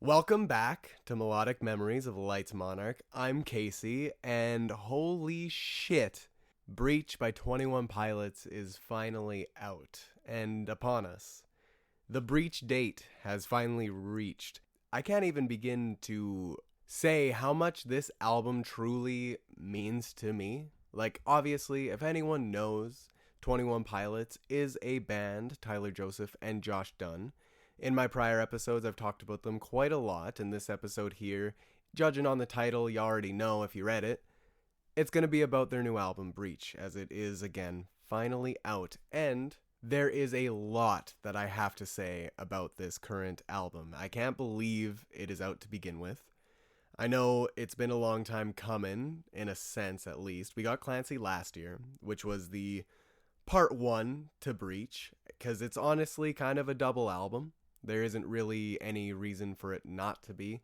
Welcome back to Melodic Memories of Lights Monarch. I'm Casey, and holy shit, Breach by 21 Pilots is finally out and upon us. The Breach date has finally reached. I can't even begin to say how much this album truly means to me. Like, obviously, if anyone knows, 21 Pilots is a band, Tyler Joseph and Josh Dunn. In my prior episodes, I've talked about them quite a lot. In this episode here, judging on the title, you already know if you read it, it's going to be about their new album, Breach, as it is, again, finally out. And there is a lot that I have to say about this current album. I can't believe it is out to begin with. I know it's been a long time coming, in a sense at least. We got Clancy last year, which was the part one to Breach, because it's honestly kind of a double album. There isn't really any reason for it not to be.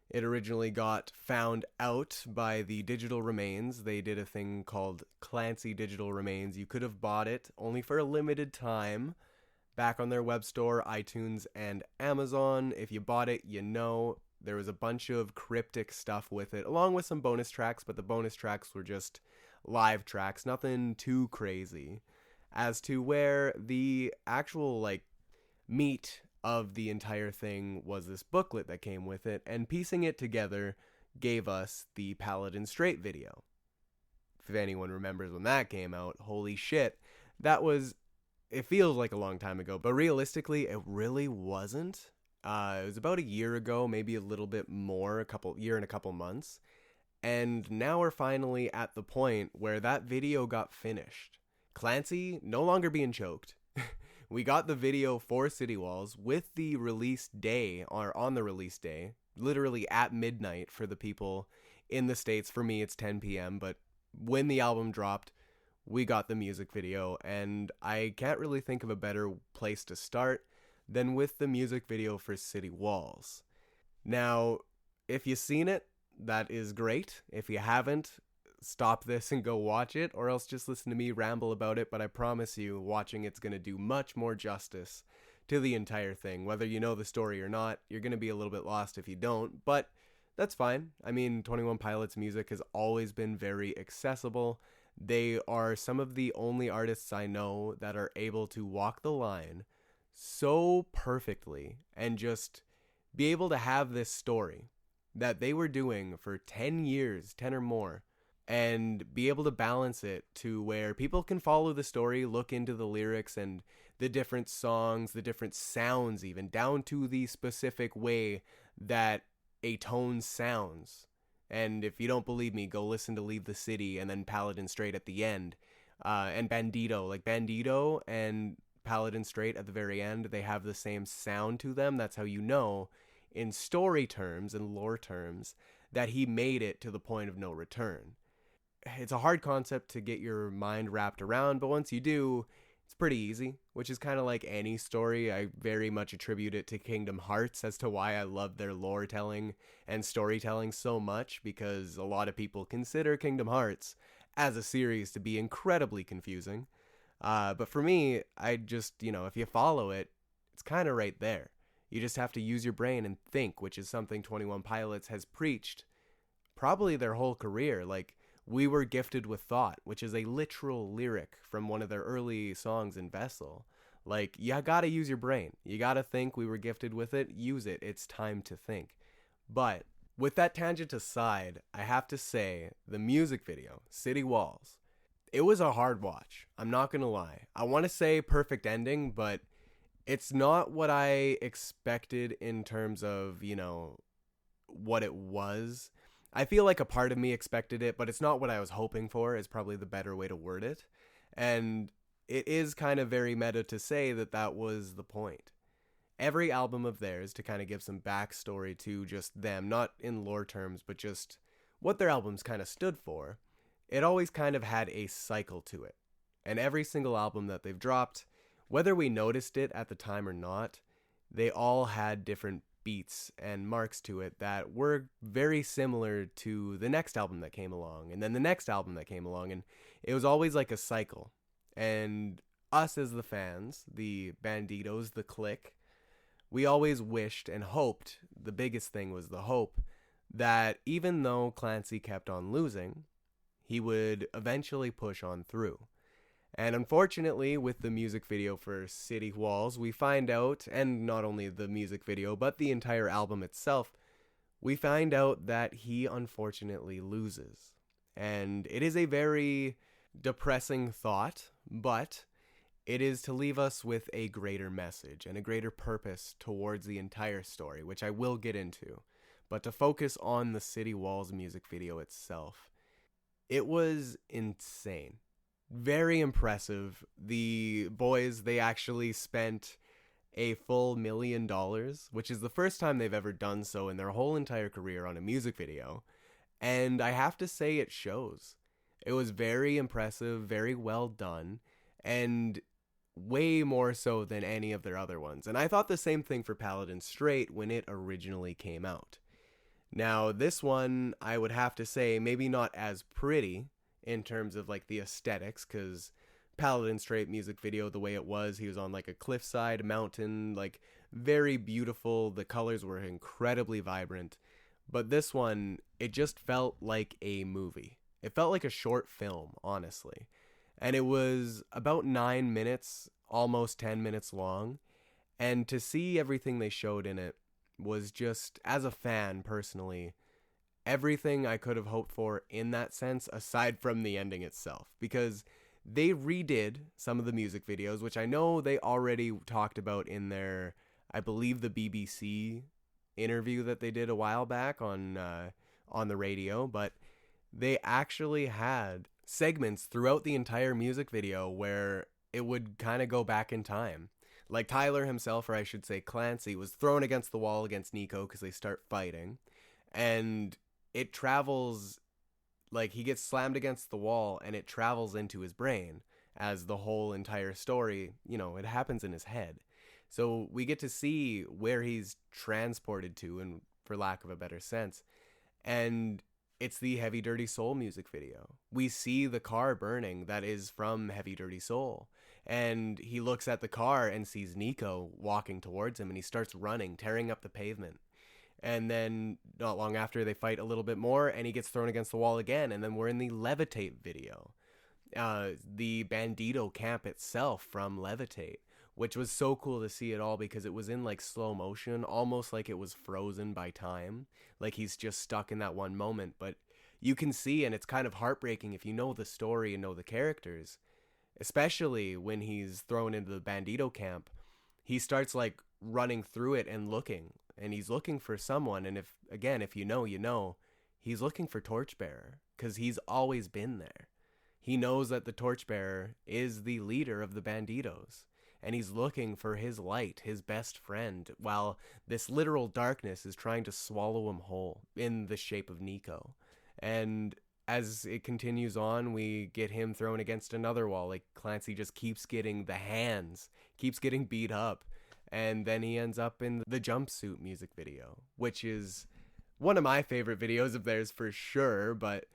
It originally got found out by the Digital Remains. They did a thing called Clancy Digital Remains. You could have bought it only for a limited time back on their web store, iTunes, and Amazon. If you bought it, you know there was a bunch of cryptic stuff with it, along with some bonus tracks, but the bonus tracks were just live tracks, nothing too crazy. As to where the actual, meat of the entire thing was this booklet that came with it, and piecing it together gave us the Paladin Straight video. If anyone remembers when that came out, holy shit, it feels like a long time ago, but realistically, it really wasn't. It was about a year ago, maybe a little bit more, year and a couple months, and now we're finally at the point where that video got finished. Clancy no longer being choked. We got the video for City Walls with the release day, or on the release day, literally at midnight for the people in the States. For me, it's 10 p.m., but when the album dropped, we got the music video, and I can't really think of a better place to start than with the music video for City Walls. Now, if you've seen it, that is great. If you haven't, stop this and go watch it, or else just listen to me ramble about it, but I promise you, watching it's going to do much more justice to the entire thing. Whether you know the story or not, you're going to be a little bit lost if you don't, but that's fine. I mean, 21 Pilots music has always been very accessible. They are some of the only artists I know that are able to walk the line so perfectly and just be able to have this story that they were doing for 10 years, 10 or more, and be able to balance it to where people can follow the story, look into the lyrics and the different songs, the different sounds, even down to the specific way that a tone sounds. And if you don't believe me, go listen to Leave the City and then Paladin Straight at the end. And Bandito, like Bandito and Paladin Straight at the very end, they have the same sound to them. That's how you know, in story terms and lore terms, that he made it to the point of no return. It's a hard concept to get your mind wrapped around, but once you do, it's pretty easy, which is kind of like any story. I very much attribute it to Kingdom Hearts as to why I love their lore telling and storytelling so much, because a lot of people consider Kingdom Hearts as a series to be incredibly confusing. But for me, I just, if you follow it, it's kind of right there. You just have to use your brain and think, which is something 21 Pilots has preached probably their whole career. Like, we were gifted with thought, which is a literal lyric from one of their early songs in Vessel. Like, you gotta use your brain. You gotta think. We were gifted with it. Use it. It's time to think. But with that tangent aside, I have to say, the music video, City Walls, it was a hard watch. I'm not gonna lie. I want to say perfect ending, but it's not what I expected in terms of, what it was. I feel like a part of me expected it, but it's not what I was hoping for, is probably the better way to word it. And it is kind of very meta to say that that was the point. Every album of theirs, to kind of give some backstory to just them, not in lore terms, but just what their albums kind of stood for, it always kind of had a cycle to it. And every single album that they've dropped, whether we noticed it at the time or not, they all had different beats and marks to it that were very similar to the next album that came along, and then the next album that came along, and it was always like a cycle. And us as the fans, the Banditos, the clique, we always wished and hoped, the biggest thing was the hope, that even though Clancy kept on losing, he would eventually push on through. And unfortunately, with the music video for City Walls, we find out, and not only the music video, but the entire album itself, we find out that he unfortunately loses. And it is a very depressing thought, but it is to leave us with a greater message and a greater purpose towards the entire story, which I will get into. But to focus on the City Walls music video itself, it was insane. Very impressive. The boys, they actually spent a full $1 million, which is the first time they've ever done so in their whole entire career on a music video. And I have to say it shows. It was very impressive, very well done, and way more so than any of their other ones. And I thought the same thing for Paladin Straight when it originally came out. Now, this one, I would have to say, maybe not as pretty in terms of like the aesthetics, because Paladin Straight music video, the way it was, he was on like a cliffside mountain, like very beautiful. The colors were incredibly vibrant. But this one, it just felt like a movie. It felt like a short film, honestly. And it was about 9 minutes, almost 10 minutes long. And to see everything they showed in it was just, as a fan personally, everything I could have hoped for in that sense, aside from the ending itself. Because they redid some of the music videos, which I know they already talked about in their, I believe, the BBC interview that they did a while back on the radio. But they actually had segments throughout the entire music video where it would kind of go back in time. Like Tyler himself, or I should say Clancy, was thrown against the wall against Nico because they start fighting. And it travels, like he gets slammed against the wall and it travels into his brain as the whole entire story, it happens in his head. So we get to see where he's transported to, and for lack of a better sense. And it's the Heavy Dirty Soul music video. We see the car burning that is from Heavy Dirty Soul. And he looks at the car and sees Nico walking towards him, and he starts running, tearing up the pavement. And then not long after, they fight a little bit more, and he gets thrown against the wall again. And then we're in the Levitate video. The Bandito camp itself from Levitate, which was so cool to see it all because it was in like slow motion, almost like it was frozen by time. Like he's just stuck in that one moment. But you can see, and it's kind of heartbreaking if you know the story and know the characters, especially when he's thrown into the Bandito camp. He starts like running through it and looking, and he's looking for someone. And if you know, he's looking for Torchbearer because he's always been there. He knows that the Torchbearer is the leader of the Banditos, and he's looking for his light, his best friend, while this literal darkness is trying to swallow him whole in the shape of Nico. And as it continues on, we get him thrown against another wall. Like Clancy just keeps getting the hands, keeps getting beat up. And then he ends up in the Jumpsuit music video, which is one of my favorite videos of theirs for sure, but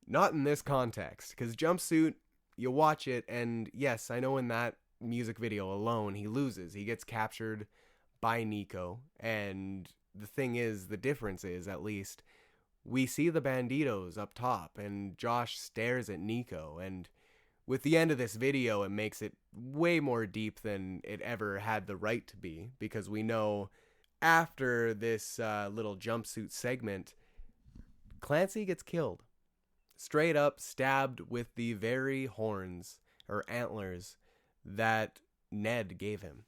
not in this context. Because Jumpsuit, you watch it, and yes, I know in that music video alone, he loses. He gets captured by Nico. And the thing is, the difference is, at least, we see the Banditos up top, and Josh stares at Nico, and with the end of this video, it makes it way more deep than it ever had the right to be, because we know after this little Jumpsuit segment, Clancy gets killed. Straight up stabbed with the very horns, or antlers, that Ned gave him.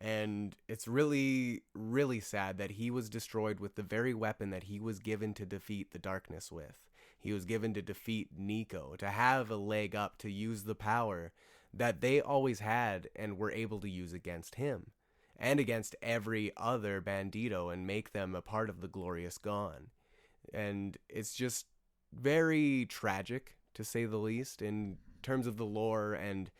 And it's really, really sad that he was destroyed with the very weapon that he was given to defeat the darkness with. He was given to defeat Nico, to have a leg up, to use the power that they always had and were able to use against him and against every other Bandito and make them a part of the Glorious Gone. And it's just very tragic, to say the least, in terms of the lore. And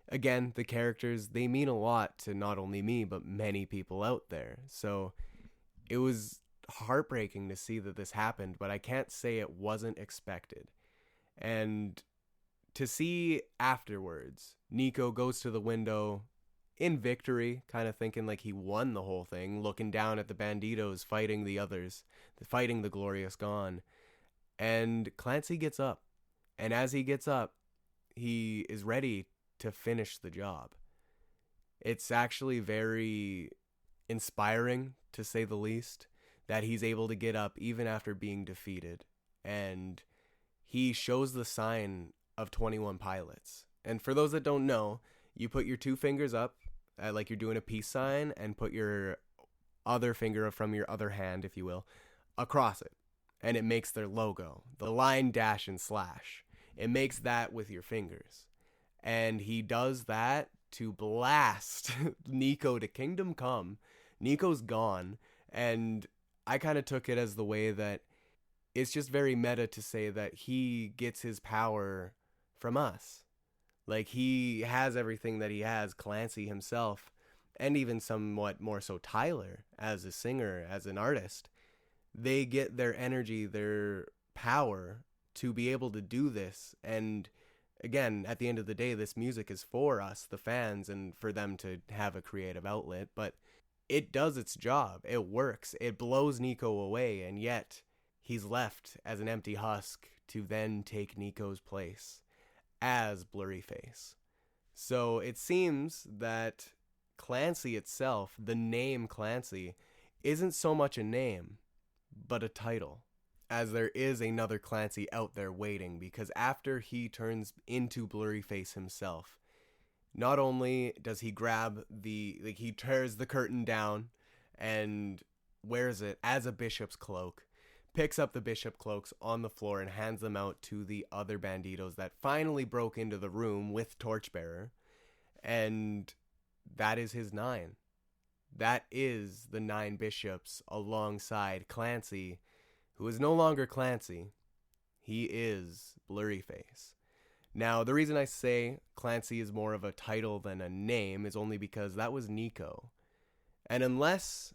again, the characters, they mean a lot to not only me, but many people out there. So it was heartbreaking to see that this happened, but I can't say it wasn't expected. And to see afterwards, Nico goes to the window in victory, kind of thinking like he won the whole thing, looking down at the banditos fighting the others, fighting the Glorious Gone. And Clancy gets up. And as he gets up, he is ready to finish the job. It's actually very inspiring, to say the least, that he's able to get up even after being defeated. And he shows the sign of 21 Pilots. And for those that don't know, you put your two fingers up, like you're doing a peace sign, and put your other finger from your other hand, if you will, across it. And it makes their logo, the line, dash, and slash. It makes that with your fingers. And he does that to blast Nico to Kingdom Come. Nico's gone. And I kind of took it as the way that it's just very meta to say that he gets his power from us. Like, he has everything that he has, Clancy himself, and even somewhat more so Tyler as a singer, as an artist. They get their energy, their power to be able to do this. And again, at the end of the day, this music is for us, the fans, and for them to have a creative outlet. But it does its job. It works. It blows Nico away, and yet he's left as an empty husk to then take Nico's place as Blurryface. So it seems that Clancy itself, the name Clancy, isn't so much a name, but a title, as there is another Clancy out there waiting, because after he turns into Blurryface himself, not only does he grab he tears the curtain down and wears it as a bishop's cloak, picks up the bishop cloaks on the floor and hands them out to the other banditos that finally broke into the room with Torchbearer, and that is his 9. That is the 9 bishops alongside Clancy, who is no longer Clancy. He is Blurryface. Now, the reason I say Clancy is more of a title than a name is only because that was Nico. And unless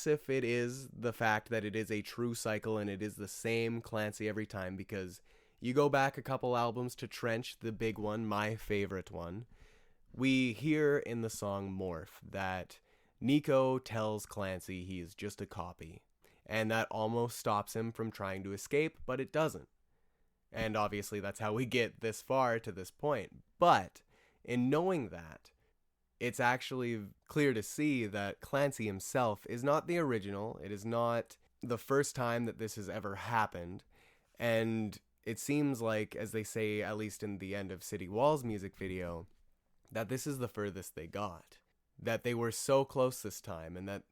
if it is the fact that it is a true cycle and it is the same Clancy every time, because you go back a couple albums to Trench, the big one, my favorite one, we hear in the song Morph that Nico tells Clancy he is just a copy, and that almost stops him from trying to escape, but it doesn't. And obviously that's how we get this far to this point. But in knowing that, it's actually clear to see that Clancy himself is not the original. It is not the first time that this has ever happened. And it seems like, as they say, at least in the end of City Walls music video, that this is the furthest they got. That they were so close this time, and that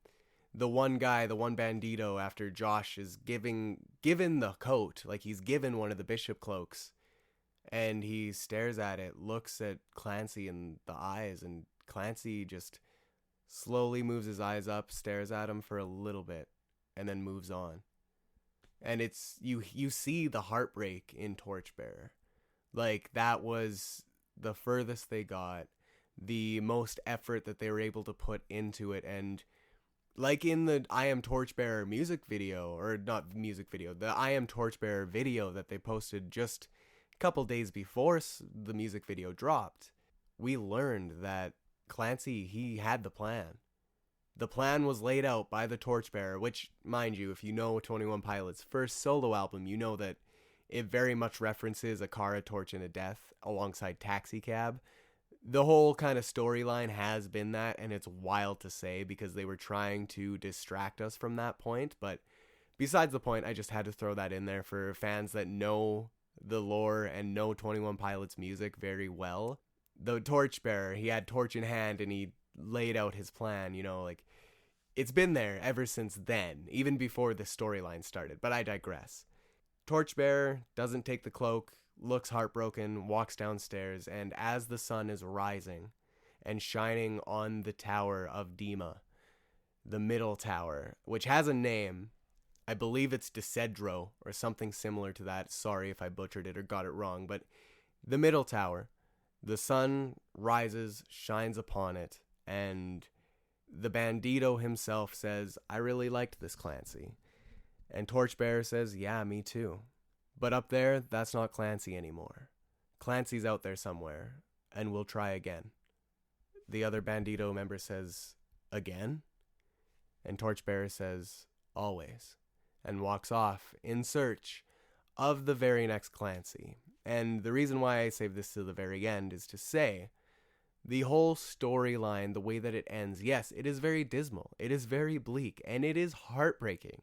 the one guy, the one bandito, after Josh is given the coat, like he's given one of the bishop cloaks, and he stares at it, looks at Clancy in the eyes, and Clancy just slowly moves his eyes up, stares at him for a little bit, and then moves on. And it's, you see the heartbreak in Torchbearer. Like, that was the furthest they got, the most effort that they were able to put into it. And like in the I Am Torchbearer music video, or not music video, the I Am Torchbearer video that they posted just a couple days before the music video dropped, we learned that Clancy, he had the plan. The plan was laid out by the Torchbearer, which, mind you, if you know 21 Pilots' first solo album, you know that it very much references A Car, a Torch, and a Death alongside Taxi Cab. The whole kind of storyline has been that, and it's wild to say because they were trying to distract us from that point. But besides the point, I just had to throw that in there for fans that know the lore and know 21 Pilots music very well. The Torchbearer, he had torch in hand and he laid out his plan, you know, like, it's been there ever since then, even before the storyline started, but I digress. Torchbearer doesn't take the cloak, looks heartbroken, walks downstairs, and as the sun is rising and shining on the tower of Dima, the middle tower, which has a name, I believe it's Decedro or something similar to that, sorry if I butchered it or got it wrong, but the middle tower, the sun rises, shines upon it, and the bandito himself says, I really liked this Clancy. And Torchbearer says, yeah, me too. But up there, that's not Clancy anymore. Clancy's out there somewhere, and we'll try again. the other Bandito member says, "Again?" And Torchbearer says, "Always," and walks off in search of the very next Clancy. And the reason why I save this to the very end is to say, the whole storyline, the way that it ends, yes, it is very dismal, it is very bleak, and it is heartbreaking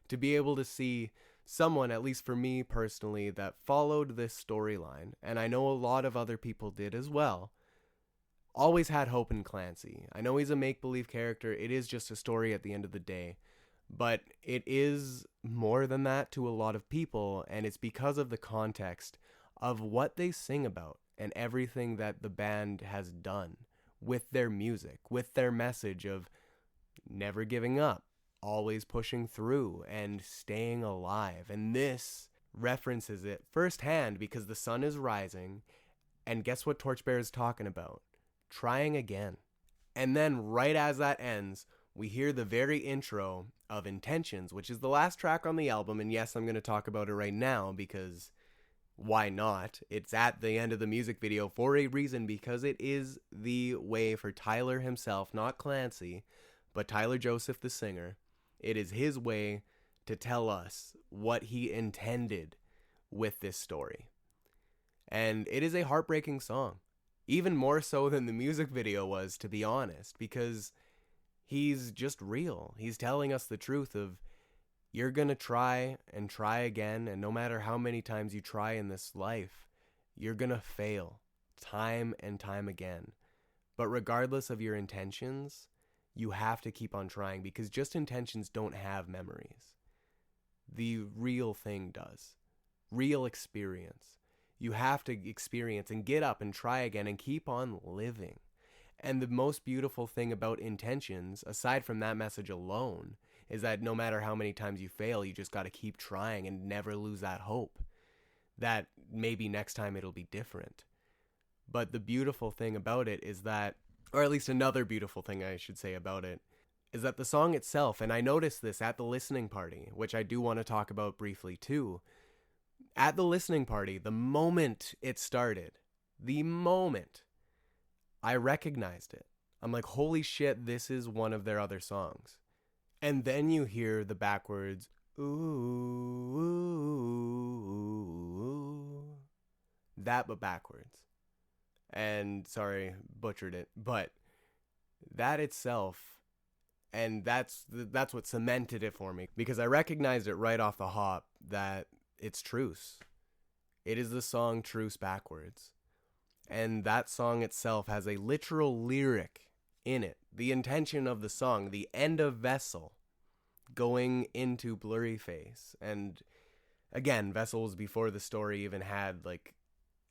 to be able to see someone, at least for me personally, that followed this storyline, and I know a lot of other people did as well, always had hope in Clancy. I know he's a make-believe character, it is just a story at the end of the day, but it is more than that to a lot of people, and it's because of the context of what they sing about and everything that the band has done with their music, with their message of never giving up, always pushing through, and staying alive. And this references it firsthand because the sun is rising, and guess what Torchbearer is talking about? Trying again. And then right as that ends, we hear the very intro of Intentions, which is the last track on the album, and yes, I'm going to talk about it right now because why not? It's at the end of the music video for a reason, because it is the way for Tyler himself, not Clancy, but Tyler Joseph, the singer. It is his way to tell us what he intended with this story. And it is a heartbreaking song, even more so than the music video was, to be honest, because he's just real. He's telling us the truth of, you're going to try and try again, and no matter how many times you try in this life, you're going to fail time and time again. But regardless of your intentions, you have to keep on trying, because just intentions don't have memories. The real thing does. Real experience. You have to experience and get up and try again and keep on living. And the most beautiful thing about Intentions, aside from that message alone, is that no matter how many times you fail, you just got to keep trying and never lose that hope that maybe next time it'll be different. But the beautiful thing about it is that, or at least another beautiful thing I should say about it, is that the song itself, and I noticed this at the listening party, which I do want to talk about briefly too. At the listening party, the moment it started, I recognized it. I'm like, holy shit, this is one of their other songs. And then you hear the backwards, ooh, that but backwards. And sorry, butchered it, but that itself, and that's what cemented it for me, because I recognized it right off the hop that it's Truce. It is the song Truce backwards. And that song itself has a literal lyric in it. The intention of the song, the end of Vessel, going into Blurry Face. And again, Vessel was before the story even had like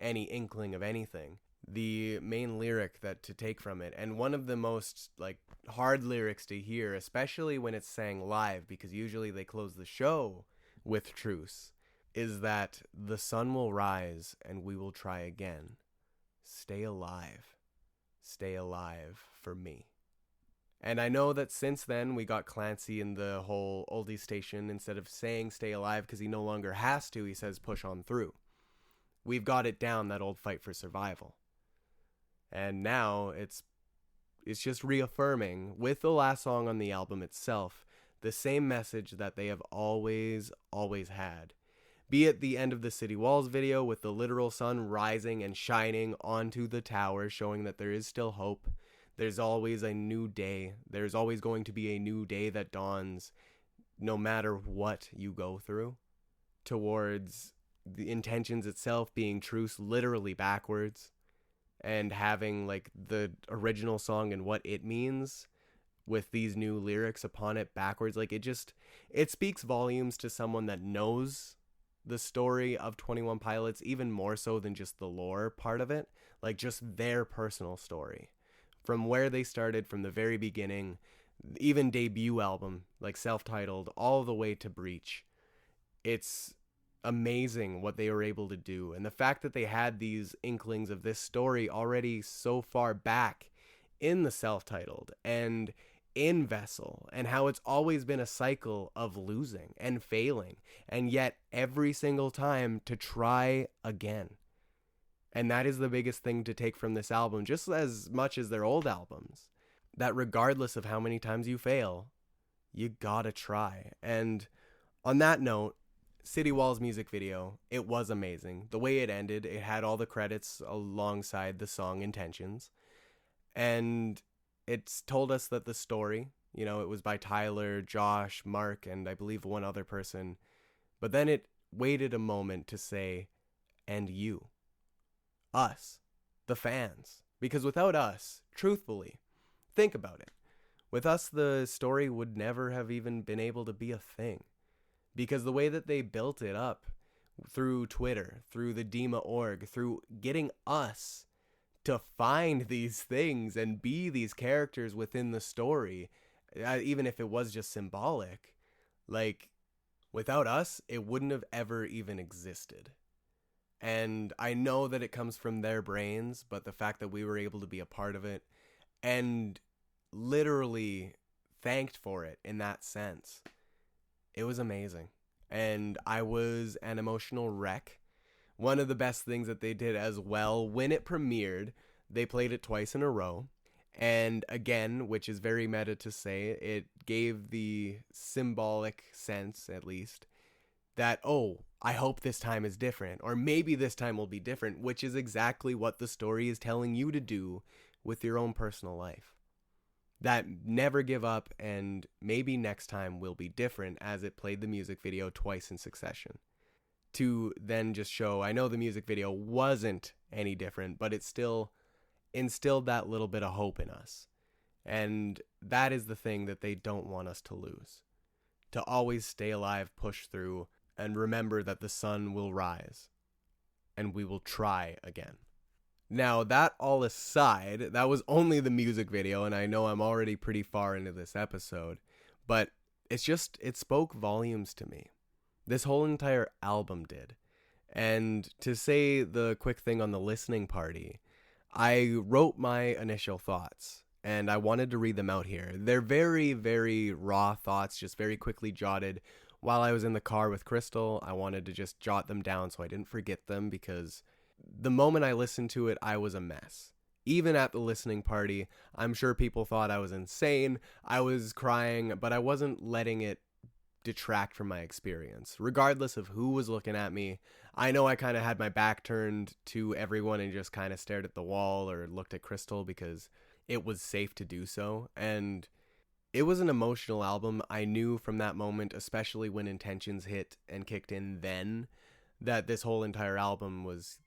any inkling of anything. The main lyric that to take from it, and one of the most like hard lyrics to hear, especially when it's sang live, because usually they close the show with Truce, is that the sun will rise and we will try again. Stay alive for me. And I know that since then we got Clancy in the whole oldie station. Instead of saying stay alive because he no longer has to, he says push on through. We've got it down, that old fight for survival. And now it's just reaffirming with the last song on the album itself the same message that they have always had. Be it the end of the City Walls video with the literal sun rising and shining onto the tower, showing that there is still hope. There's always a new day. There's always going to be a new day that dawns no matter what you go through. Towards the Intentions itself being Truce literally backwards, and having like the original song and what it means with these new lyrics upon it backwards. Like it speaks volumes to someone that knows the story of 21 Pilots, even more so than just the lore part of it, like just their personal story from where they started from the very beginning, even debut album like self-titled, all the way to Breach. It's amazing what they were able to do, and the fact that they had these inklings of this story already so far back in the self-titled and in Vessel, and how it's always been a cycle of losing and failing, and yet every single time to try again. And that is the biggest thing to take from this album, just as much as their old albums. That regardless of how many times you fail, you gotta try. And on that note, City Walls music video, it was amazing. The way it ended, it had all the credits alongside the song Intentions. And it's told us that the story, it was by Tyler, Josh, Mark, and I believe one other person. But then it waited a moment to say, and you. Us. The fans. Because without us, truthfully, think about it. With us, the story would never have even been able to be a thing. Because the way that they built it up through Twitter, through the Dima org, through getting us to find these things and be these characters within the story, even if it was just symbolic, like, without us, it wouldn't have ever even existed. And I know that it comes from their brains, but the fact that we were able to be a part of it and literally thanked for it in that sense, it was amazing. And I was an emotional wreck. One of the best things that they did as well, when it premiered, they played it twice in a row. And again, which is very meta to say, it gave the symbolic sense, at least, that, oh, I hope this time is different, or maybe this time will be different, which is exactly what the story is telling you to do with your own personal life. That never give up, and maybe next time will be different, as it played the music video twice in succession. To then just show, I know the music video wasn't any different, but it still instilled that little bit of hope in us. And that is the thing that they don't want us to lose. To always stay alive, push through, and remember that the sun will rise, and we will try again. Now, that all aside, that was only the music video, and I know I'm already pretty far into this episode, but it spoke volumes to me. This whole entire album did. And to say the quick thing on the listening party, I wrote my initial thoughts, and I wanted to read them out here. They're very, very raw thoughts, just very quickly jotted. While I was in the car with Crystal, I wanted to just jot them down so I didn't forget them, because the moment I listened to it, I was a mess. Even at the listening party, I'm sure people thought I was insane. I was crying, but I wasn't letting it detract from my experience. Regardless of who was looking at me, I know I kind of had my back turned to everyone and just kind of stared at the wall or looked at Crystal because it was safe to do so. And it was an emotional album. I knew from that moment, especially when Intentions hit and kicked in then, that this whole entire album was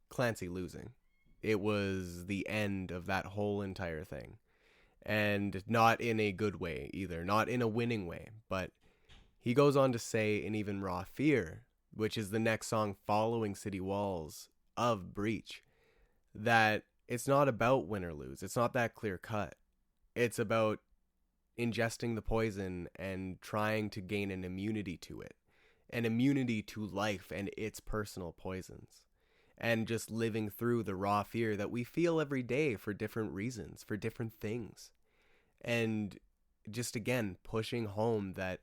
Clancy losing. It was the end of that whole entire thing. And not in a good way either, not in a winning way. But he goes on to say in Even Raw Fear, which is the next song following City Walls of Breach, that it's not about win or lose. It's not that clear cut. It's about ingesting the poison and trying to gain an immunity to it. An immunity to life and its personal poisons. And just living through the raw fear that we feel every day for different reasons, for different things. And just again, pushing home that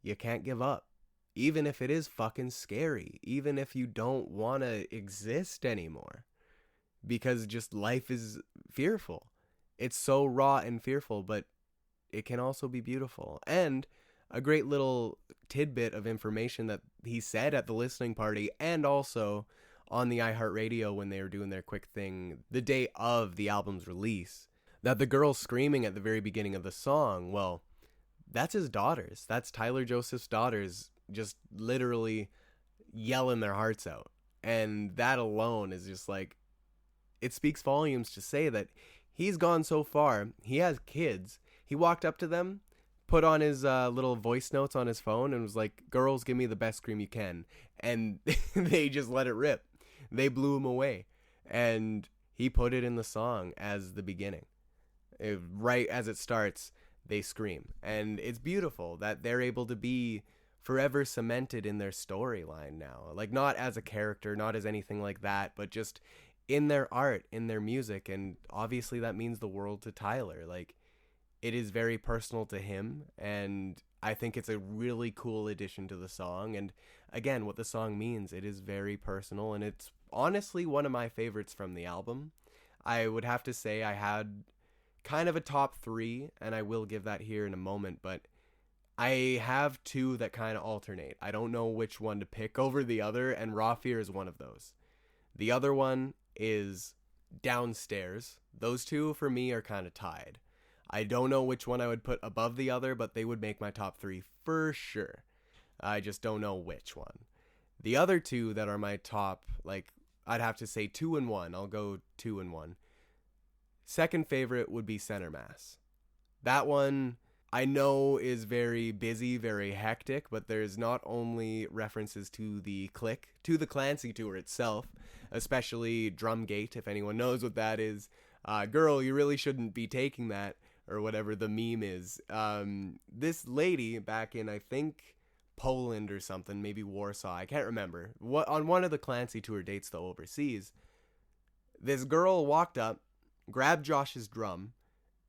you can't give up. Even if it is fucking scary. Even if you don't want to exist anymore. Because just life is fearful. It's so raw and fearful, but it can also be beautiful. And a great little tidbit of information that he said at the listening party, and also on the iHeartRadio when they were doing their quick thing the day of the album's release, that the girl screaming at the very beginning of the song, well, that's his daughters. That's Tyler Joseph's daughters just literally yelling their hearts out. And that alone is just like, it speaks volumes to say that he's gone so far. He has kids. He walked up to them, put on his little voice notes on his phone and was like, girls, give me the best scream you can. And they just let it rip. They blew him away. And he put it in the song as the beginning. Right as it starts, they scream. And it's beautiful that they're able to be forever cemented in their storyline now. Like, not as a character, not as anything like that, but just in their art, in their music. And obviously that means the world to Tyler. Like, it is very personal to him. And I think it's a really cool addition to the song. And again, what the song means, it is very personal, and it's honestly one of my favorites from the album. I would have to say I had kind of a top three, and I will give that here in a moment, but I have two that kind of alternate. I don't know which one to pick over the other, and Raw Fear is one of those. The other one is Downstairs. Those two for me are kind of tied. I don't know which one I would put above the other, but they would make my top three for sure. I just don't know which one. The other two that are my top, like, I'd have to say 2 and 1. I'll go 2 and 1. Second favorite would be Center Mass. That one I know is very busy, very hectic, but there's not only references to the Click, to the Clancy tour itself, especially Drumgate, if anyone knows what that is. Girl, you really shouldn't be taking that, or whatever the meme is. This lady back in, I think, Poland or something, maybe Warsaw, I can't remember. On one of the Clancy tour dates, though, overseas, this girl walked up, grabbed Josh's drum,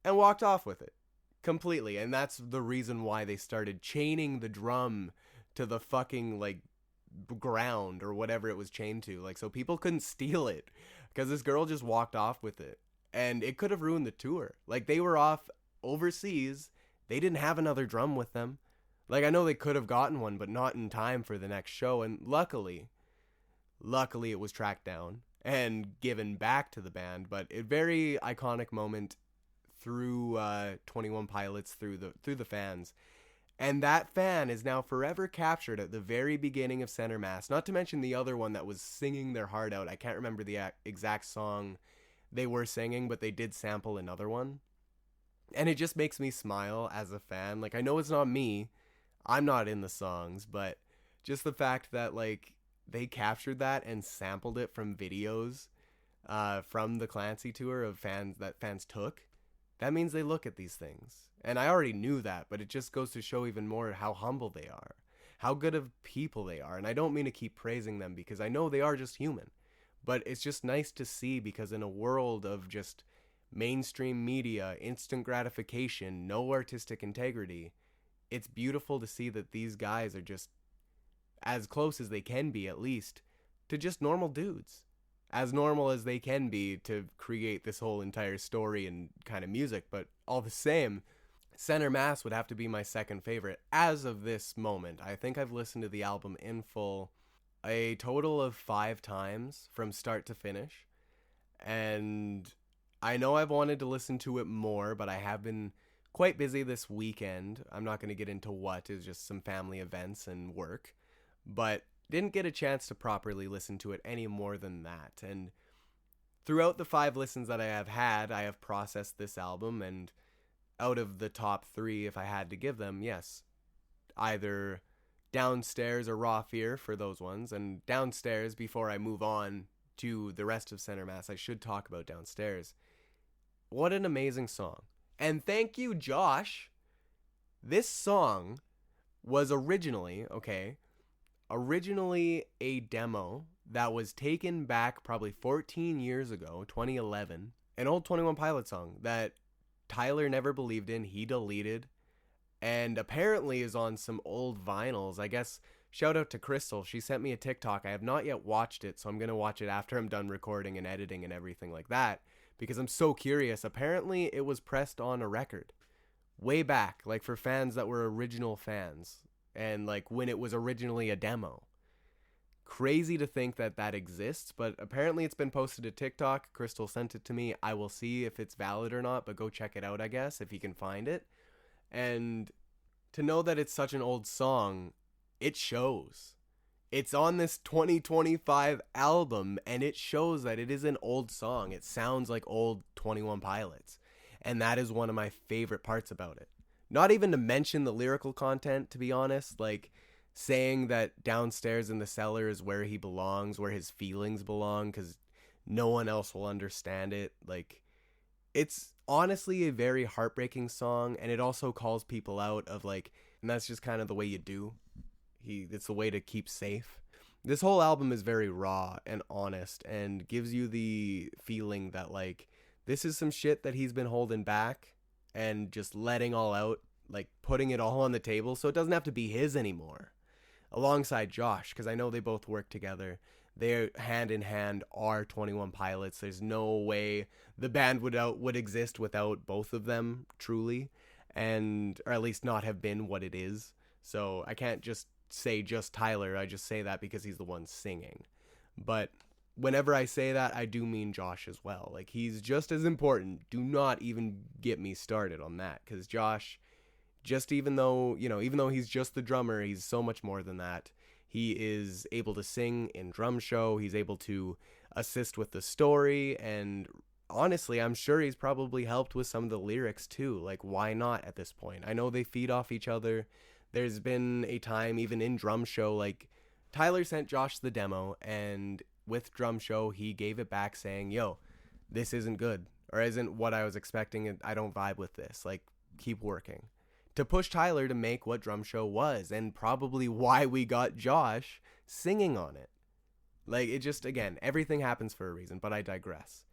and walked off with it. Completely. And that's the reason why they started chaining the drum to the fucking, like, ground or whatever it was chained to. Like, so people couldn't steal it. Because this girl just walked off with it. And it could have ruined the tour. Like, they were off overseas. They didn't have another drum with them. Like, I know they could have gotten one, but not in time for the next show. And luckily it was tracked down and given back to the band. But a very iconic moment through 21 Pilots, through the fans. And that fan is now forever captured at the very beginning of Center Mass. Not to mention the other one that was singing their heart out. I can't remember the exact song they were singing, but they did sample another one. And it just makes me smile as a fan. Like, I know it's not me. I'm not in the songs, but just the fact that, like, they captured that and sampled it from videos from the Clancy tour of fans took. That means they look at these things. And I already knew that, but it just goes to show even more how humble they are, how good of people they are. And I don't mean to keep praising them because I know they are just human. But it's just nice to see, because in a world of just mainstream media, instant gratification, no artistic integrity, it's beautiful to see that these guys are just as close as they can be, at least, to just normal dudes. As normal as they can be to create this whole entire story and kind of music, but all the same, Center Mass would have to be my second favorite as of this moment. I think I've listened to the album in full a total of 5 times from start to finish, and I know I've wanted to listen to it more, but I have been quite busy this weekend. I'm not going to get into what, is just some family events and work, but didn't get a chance to properly listen to it any more than that. And throughout the 5 listens that I have had, I have processed this album, and out of the top 3, if I had to give them, yes, either Downstairs or Raw Fear for those ones. And Downstairs, before I move on to the rest of Center Mass, I should talk about Downstairs. What an amazing song. And thank you, Josh. This song was originally a demo that was taken back probably 14 years ago, 2011. An old 21 Pilots song that Tyler never believed in, he deleted, and apparently is on some old vinyls. I guess, shout out to Crystal. She sent me a TikTok. I have not yet watched it, so I'm going to watch it after I'm done recording and editing and everything like that, because I'm so curious. Apparently it was pressed on a record way back, like for fans that were original fans, and like when it was originally a demo. Crazy to think that that exists, but apparently it's been posted to TikTok. Crystal sent it to me. I will see if it's valid or not, but go check it out, I guess, if you can find it. And to know that it's such an old song, it shows. It's on this 2025 album, and it shows that it is an old song. It sounds like old 21 Pilots, and that is one of my favorite parts about it. Not even to mention the lyrical content, to be honest, like saying that downstairs in the cellar is where he belongs, where his feelings belong, because no one else will understand it. Like, it's honestly a very heartbreaking song, and it also calls people out of like, and that's just kind of the way you do. It's the way to keep safe. This whole album is very raw and honest, and gives you the feeling that like this is some shit that he's been holding back and just letting all out like putting it all on the table so it doesn't have to be his anymore. Alongside Josh, because I know they both work together. They're hand in hand are 21 Pilots. There's no way the band would exist without both of them, truly, and or at least not have been what it is. So I can't just say just Tyler. I just say that because he's the one singing. But whenever I say that, I do mean Josh as well. Like, he's just as important. Do not even get me started on that, because Josh, just even though he's just the drummer, he's so much more than that. He is able to sing in Drum Show. He's able to assist with the story. And honestly, I'm sure he's probably helped with some of the lyrics too. Like, why not at this point? I know they feed off each other. There's been a time, even in Drum Show, like, Tyler sent Josh the demo, and with Drum Show, he gave it back saying, yo, this isn't good, or isn't what I was expecting, and I don't vibe with this. Like, keep working. To push Tyler to make what Drum Show was, and probably why we got Josh singing on it. Like, it just, again, everything happens for a reason, but I digress.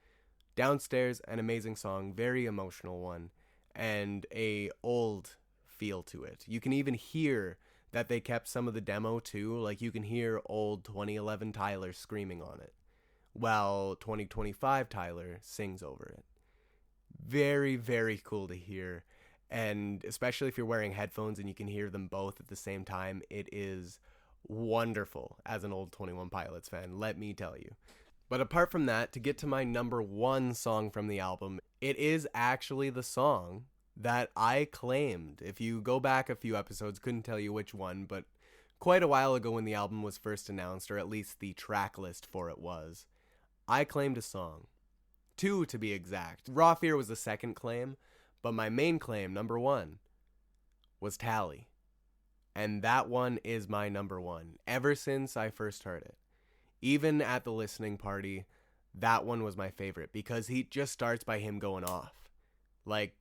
Downstairs, an amazing song, very emotional one, and a old feel to it. You can even hear that they kept some of the demo too. Like, you can hear old 2011 Tyler screaming on it, while 2025 Tyler sings over it. Very, very cool to hear. And especially if you're wearing headphones and you can hear them both at the same time, it is wonderful as an old 21 Pilots fan, let me tell you. But apart from that, to get to my number one song from the album, it is actually the song that I claimed. If you go back a few episodes, couldn't tell you which one, but quite a while ago when the album was first announced, or at least the track list for it was, I claimed a song. 2 to be exact. Raw Fear was the second claim, but my main claim, number 1, was Tally. And that one is my number 1, ever since I first heard it. Even at the listening party, that one was my favorite, because he just starts by him going off. Like,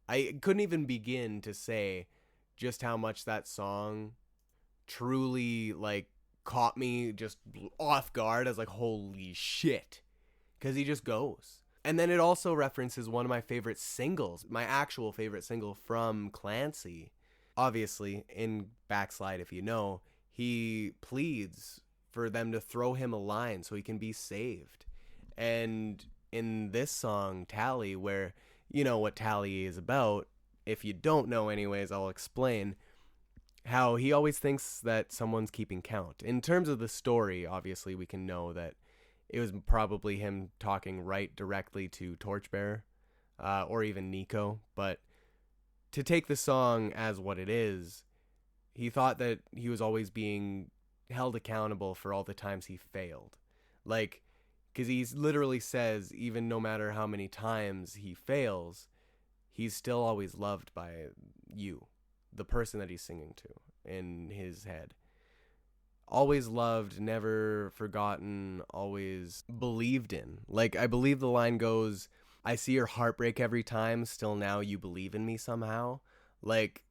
I couldn't even begin to say just how much that song truly, like, caught me just off guard. I was like, holy shit. Because he just goes. And then it also references one of my favorite singles, my actual favorite single from Clancy. Obviously, in Backslide, if you know, he pleads for them to throw him a line so he can be saved. And in this song, Tally, where you know what Tally is about, if you don't know anyways, I'll explain, how he always thinks that someone's keeping count. In terms of the story, obviously, we can know that it was probably him talking right directly to Torchbearer, or even Nico. But to take the song as what it is, he thought that he was always being held accountable for all the times he failed. Like, because he literally says, even no matter how many times he fails, he's still always loved by you, the person that he's singing to in his head. Always loved, never forgotten, always believed in. Like, I believe the line goes, I see your heartbreak every time, still now you believe in me somehow. Like,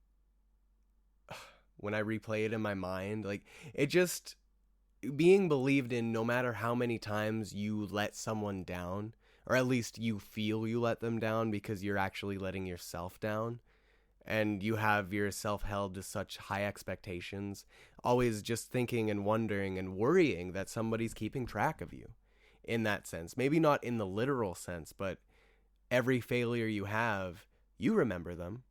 when I replay it in my mind, like, it just, being believed in no matter how many times you let someone down, or at least you feel you let them down because you're actually letting yourself down. And you have yourself held to such high expectations, always just thinking and wondering and worrying that somebody's keeping track of you in that sense. Maybe not in the literal sense, but every failure you have, you remember them.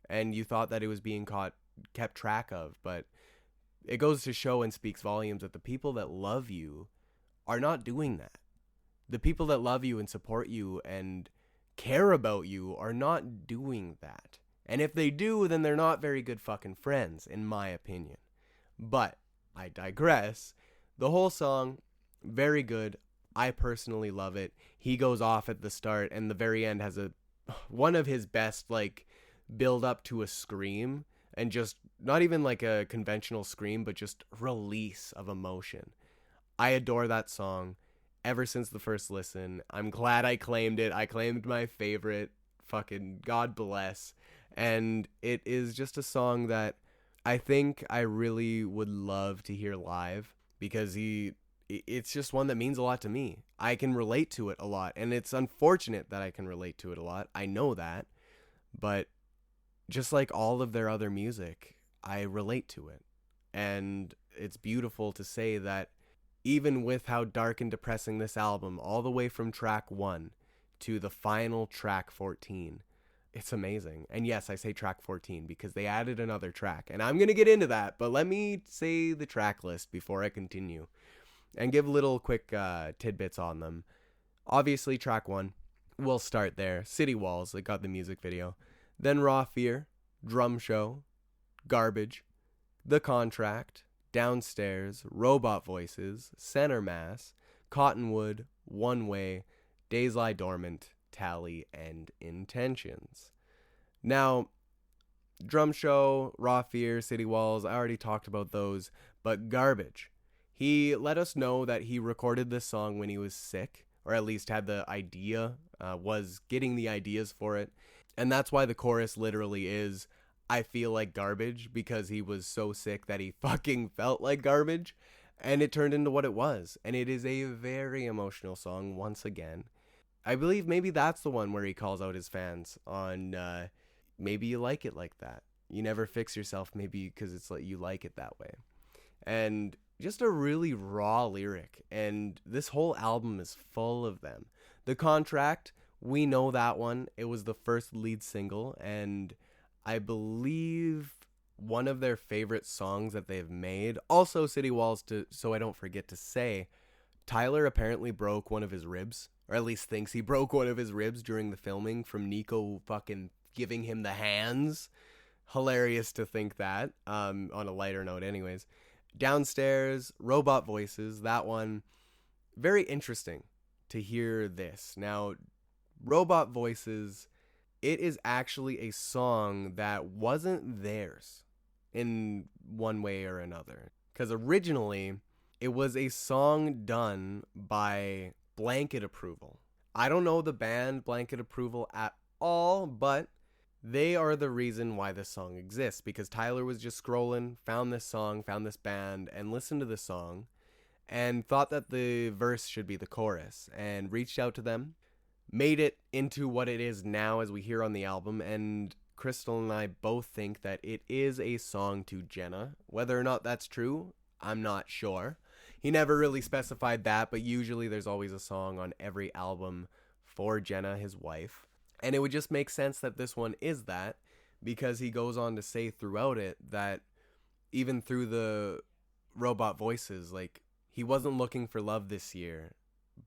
And you thought that it was being kept track of. But it goes to show and speaks volumes that the people that love you are not doing that. The people that love you and support you and care about you are not doing that. And if they do, then they're not very good fucking friends, in my opinion. But I digress. The whole song, very good. I personally love it. He goes off at the start, and the very end has one of his best, like, build up to a scream, and just not even like a conventional scream, but just release of emotion. I adore that song ever since the first listen. I'm glad I claimed it. I claimed my favorite. Fucking God bless. And it is just a song that I think I really would love to hear live, because it's just one that means a lot to me. I can relate to it a lot, and it's unfortunate that I can relate to it a lot. I know that, but just like all of their other music, I relate to it. And it's beautiful to say that even with how dark and depressing this album, all the way from track 1 to the final track 14, it's amazing. And yes, I say track 14 because they added another track. And I'm going to get into that, but let me say the track list before I continue and give little quick tidbits on them. Obviously, track 1, we'll start there. City Walls, it got the music video. Then Raw Fear, Drum Show, Garbage, The Contract, Downstairs, Robot Voices, Center Mass, Cottonwood, One Way, Days Lie Dormant, Tally, and Intentions. Now, Drum Show, Raw Fear, City Walls, I already talked about those, but Garbage. He let us know that he recorded this song when he was sick, or at least had the idea, was getting the ideas for it. And that's why the chorus literally is, I feel like garbage, because he was so sick that he fucking felt like garbage. And it turned into what it was. And it is a very emotional song once again. I believe maybe that's the one where he calls out his fans on, maybe you like it like that. You never fix yourself, maybe because it's like you like it that way. And just a really raw lyric. And this whole album is full of them. The Contract, we know that one. It was the first lead single, and I believe one of their favorite songs that they've made. Also, City Walls, so I don't forget to say, Tyler apparently broke one of his ribs, or at least thinks he broke one of his ribs during the filming from Nico fucking giving him the hands. Hilarious to think that, on a lighter note anyways. Downstairs, Robot Voices, that one, very interesting to hear this. Now, Robot Voices, it is actually a song that wasn't theirs in one way or another. Because originally, it was a song done by Blanket Approval. I don't know the band Blanket Approval at all, but they are the reason why this song exists. Because Tyler was just scrolling, found this song, found this band, and listened to the song, and thought that the verse should be the chorus, and reached out to them, made it into what it is now as we hear on the album. And Crystal and I both think that it is a song to Jenna. Whether or not that's true, I'm not sure. He never really specified that, but usually there's always a song on every album for Jenna, his wife. And it would just make sense that this one is that, because he goes on to say throughout it that even through the Robot Voices, like, he wasn't looking for love this year,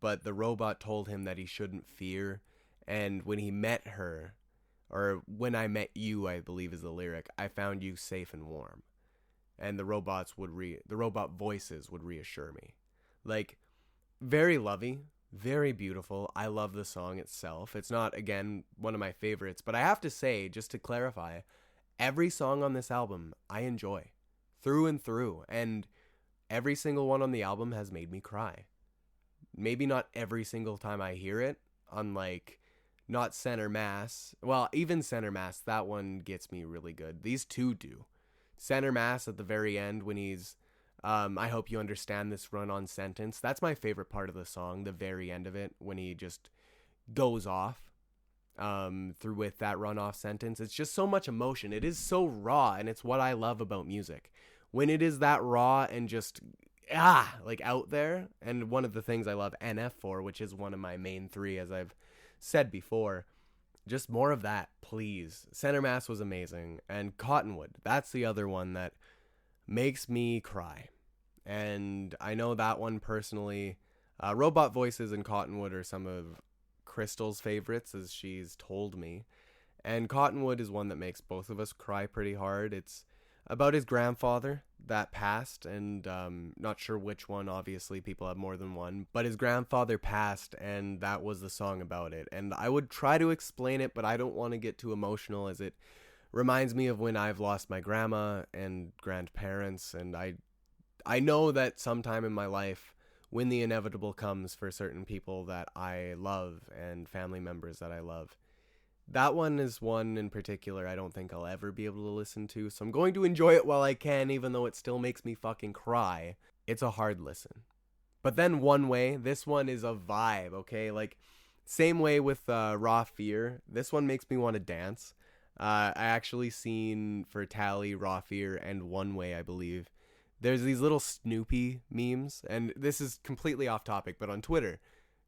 but the robot told him that he shouldn't fear. And when he met her, or when I met you, I believe is the lyric, I found you safe and warm. And the robot voices would reassure me. Like, very lovey, very beautiful. I love the song itself. It's not, again, one of my favorites, but I have to say, just to clarify, every song on this album I enjoy through and through, and every single one on the album has made me cry. Maybe not every single time I hear it, unlike not Center Mass. Well, even Center Mass, that one gets me really good. These two do. Center Mass at the very end when he's, I hope you understand this run-on sentence. That's my favorite part of the song, the very end of it, when he just goes off through with that run-off sentence. It's just so much emotion. It is so raw, and it's what I love about music. When it is that raw and just, like out there. And one of the things I love NF for, which is one of my main three, as I've said before, just more of that, please. Center Mass was amazing. And Cottonwood, that's the other one that makes me cry. And I know that one personally. Robot Voices and Cottonwood are some of Crystal's favorites, as she's told me. And Cottonwood is one that makes both of us cry pretty hard. It's about his grandfather that passed, and not sure which one, obviously people have more than one, but his grandfather passed, and that was the song about it. And I would try to explain it, but I don't want to get too emotional, as it reminds me of when I've lost my grandma and grandparents, and I know that sometime in my life, when the inevitable comes for certain people that I love and family members that I love, that one is one in particular I don't think I'll ever be able to listen to, so I'm going to enjoy it while I can, even though it still makes me fucking cry. It's a hard listen. But then One Way, this one is a vibe, okay? Like, same way with Raw Fear, this one makes me want to dance. I actually seen for Tally, Raw Fear, and One Way, I believe. There's these little Snoopy memes, and this is completely off topic, but on Twitter,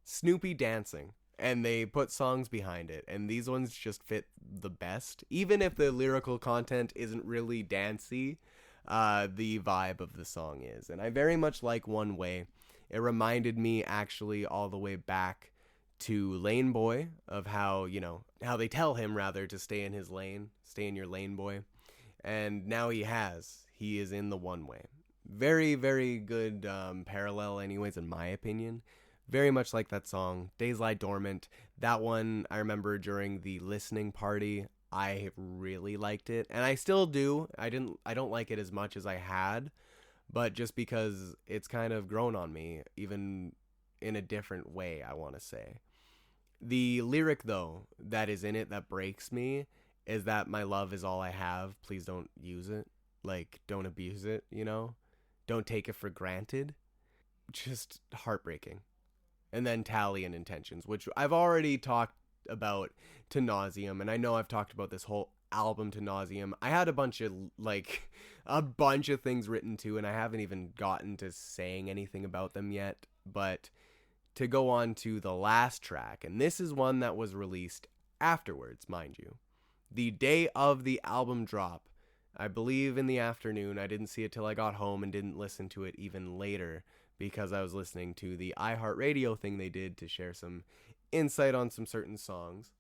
Snoopy dancing, and they put songs behind it, and these ones just fit the best. Even if the lyrical content isn't really dancey, the vibe of the song is. And I very much like One Way. It reminded me actually all the way back to Lane Boy, of how, how they tell him rather to stay in his lane, stay in your lane, boy. And now he is in the One Way. Very, very good parallel, anyways, in my opinion. Very much like that song, Days Lie Dormant. That one, I remember during the listening party, I really liked it. And I still do. I don't like it as much as I had, but just because it's kind of grown on me, even in a different way, I want to say. The lyric, though, that is in it that breaks me is that my love is all I have. Please don't use it. Like, don't abuse it, Don't take it for granted. Just heartbreaking. And then Tally and Intentions, which I've already talked about to nauseum, and I know I've talked about this whole album to nauseum. I had a bunch of things written too, and I haven't even gotten to saying anything about them yet. But to go on to the last track, and this is one that was released afterwards, mind you. The day of the album drop, I believe in the afternoon. I didn't see it till I got home and didn't listen to it even later because I was listening to the iHeartRadio thing they did to share some insight on some certain songs,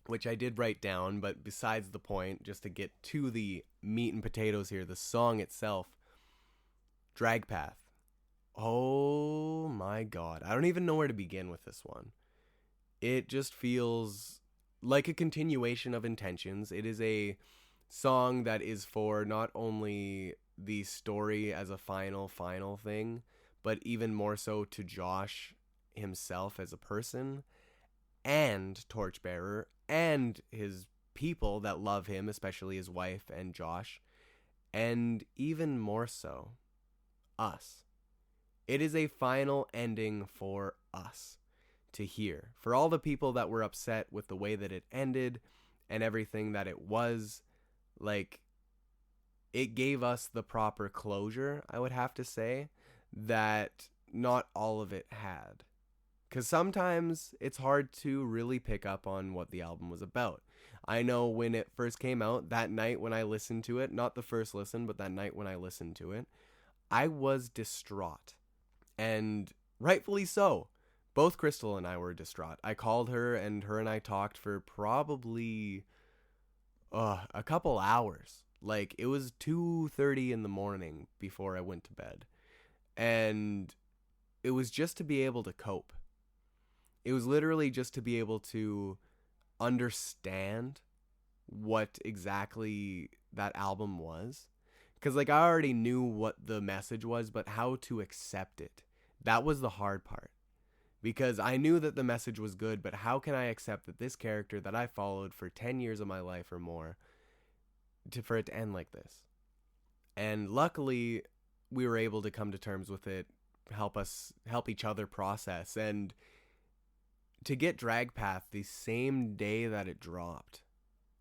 which I did write down, but besides the point, just to get to the meat and potatoes here, the song itself, Drag Path. Oh my god. I don't even know where to begin with this one. It just feels like a continuation of Intentions. It is a song that is for not only the story as a final thing, but even more so to Josh himself as a person and Torchbearer and his people that love him, especially his wife and Josh, and even more so, us. It is a final ending for us to hear. For all the people that were upset with the way that it ended and everything that it was, it gave us the proper closure, I would have to say, that not all of it had. Because sometimes it's hard to really pick up on what the album was about. I know when it first came out, that night when I listened to it, not the first listen, but that night when I listened to it, I was distraught. And rightfully so. Both Crystal and I were distraught. I called her, and I talked for probably a couple hours. It was 2:30 in the morning before I went to bed. And it was just to be able to cope. It was literally just to be able to understand what exactly that album was. Because, I already knew what the message was, but how to accept it. That was the hard part. Because I knew that the message was good, but how can I accept that this character that I followed for 10 years of my life or more, for it to end like this? And luckily, we were able to come to terms with it, help each other process, and to get Drag Path the same day that it dropped,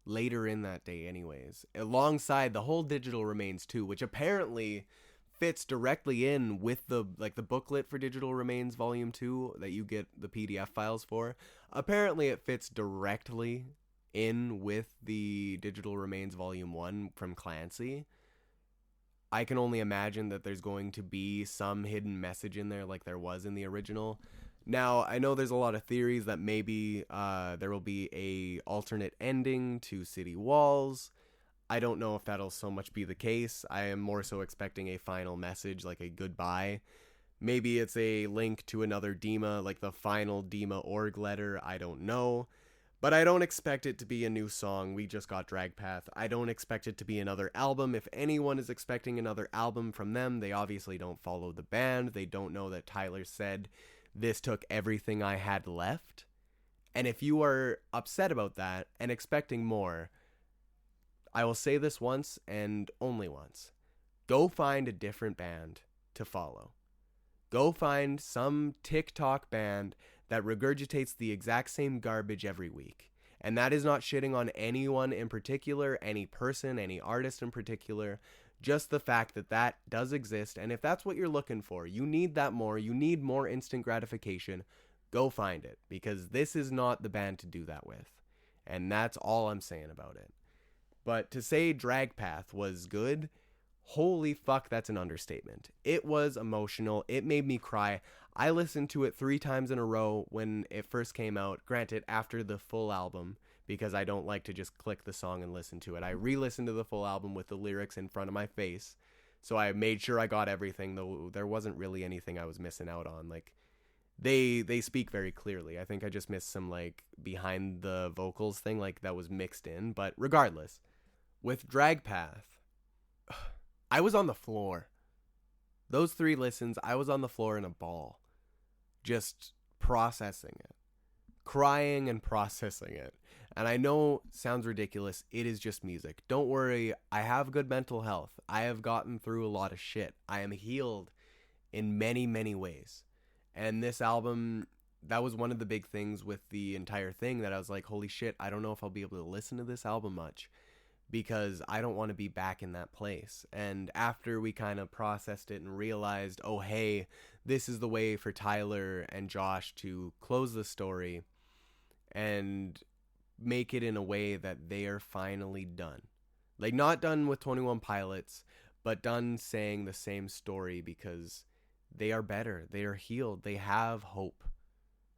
later in that day anyways, alongside the whole Digital Remains 2, which apparently fits directly in with the booklet for Digital Remains Volume 2 that you get the PDF files for. Apparently it fits directly in with the Digital Remains Volume 1 from Clancy. I can only imagine that there's going to be some hidden message in there like there was in the original. Now, I know there's a lot of theories that maybe there will be a alternate ending to City Walls. I don't know if that'll so much be the case. I am more so expecting a final message, like a goodbye. Maybe it's a link to another Dima, like the final Dima org letter. I don't know. But I don't expect it to be a new song. We just got Drag Path. I don't expect it to be another album. If anyone is expecting another album from them, they obviously don't follow the band. They don't know that Tyler said, "This took everything I had left." And if you are upset about that and expecting more, I will say this once and only once. Go find a different band to follow. Go find some TikTok band that regurgitates the exact same garbage every week. And that is not shitting on anyone in particular, any person, any artist in particular. Just the fact that that does exist. And if that's what you're looking for, you need that more. You need more instant gratification. Go find it. Because this is not the band to do that with. And that's all I'm saying about it. But to say Dragpath was good, holy fuck, that's an understatement. It was emotional. It made me cry. I listened to it 3 times in a row when it first came out. Granted, after the full album, because I don't like to just click the song and listen to it. I re-listened to the full album with the lyrics in front of my face. So I made sure I got everything, though there wasn't really anything I was missing out on. Like, they speak very clearly. I think I just missed some, like, behind the vocals thing, like, that was mixed in. But regardless, with Dragpath, I was on the floor. Those 3 listens, I was on the floor in a ball. Just processing it. Crying and processing it. And I know sounds ridiculous. It is just music. Don't worry. I have good mental health. I have gotten through a lot of shit. I am healed in many, many ways. And this album, that was one of the big things with the entire thing that I was like, holy shit, I don't know if I'll be able to listen to this album much because I don't want to be back in that place. And after we kind of processed it and realized, oh, hey, this is the way for Tyler and Josh to close the story and make it in a way that they are finally done. Like, not done with 21 Pilots, but done saying the same story because they are better. They are healed. They have hope.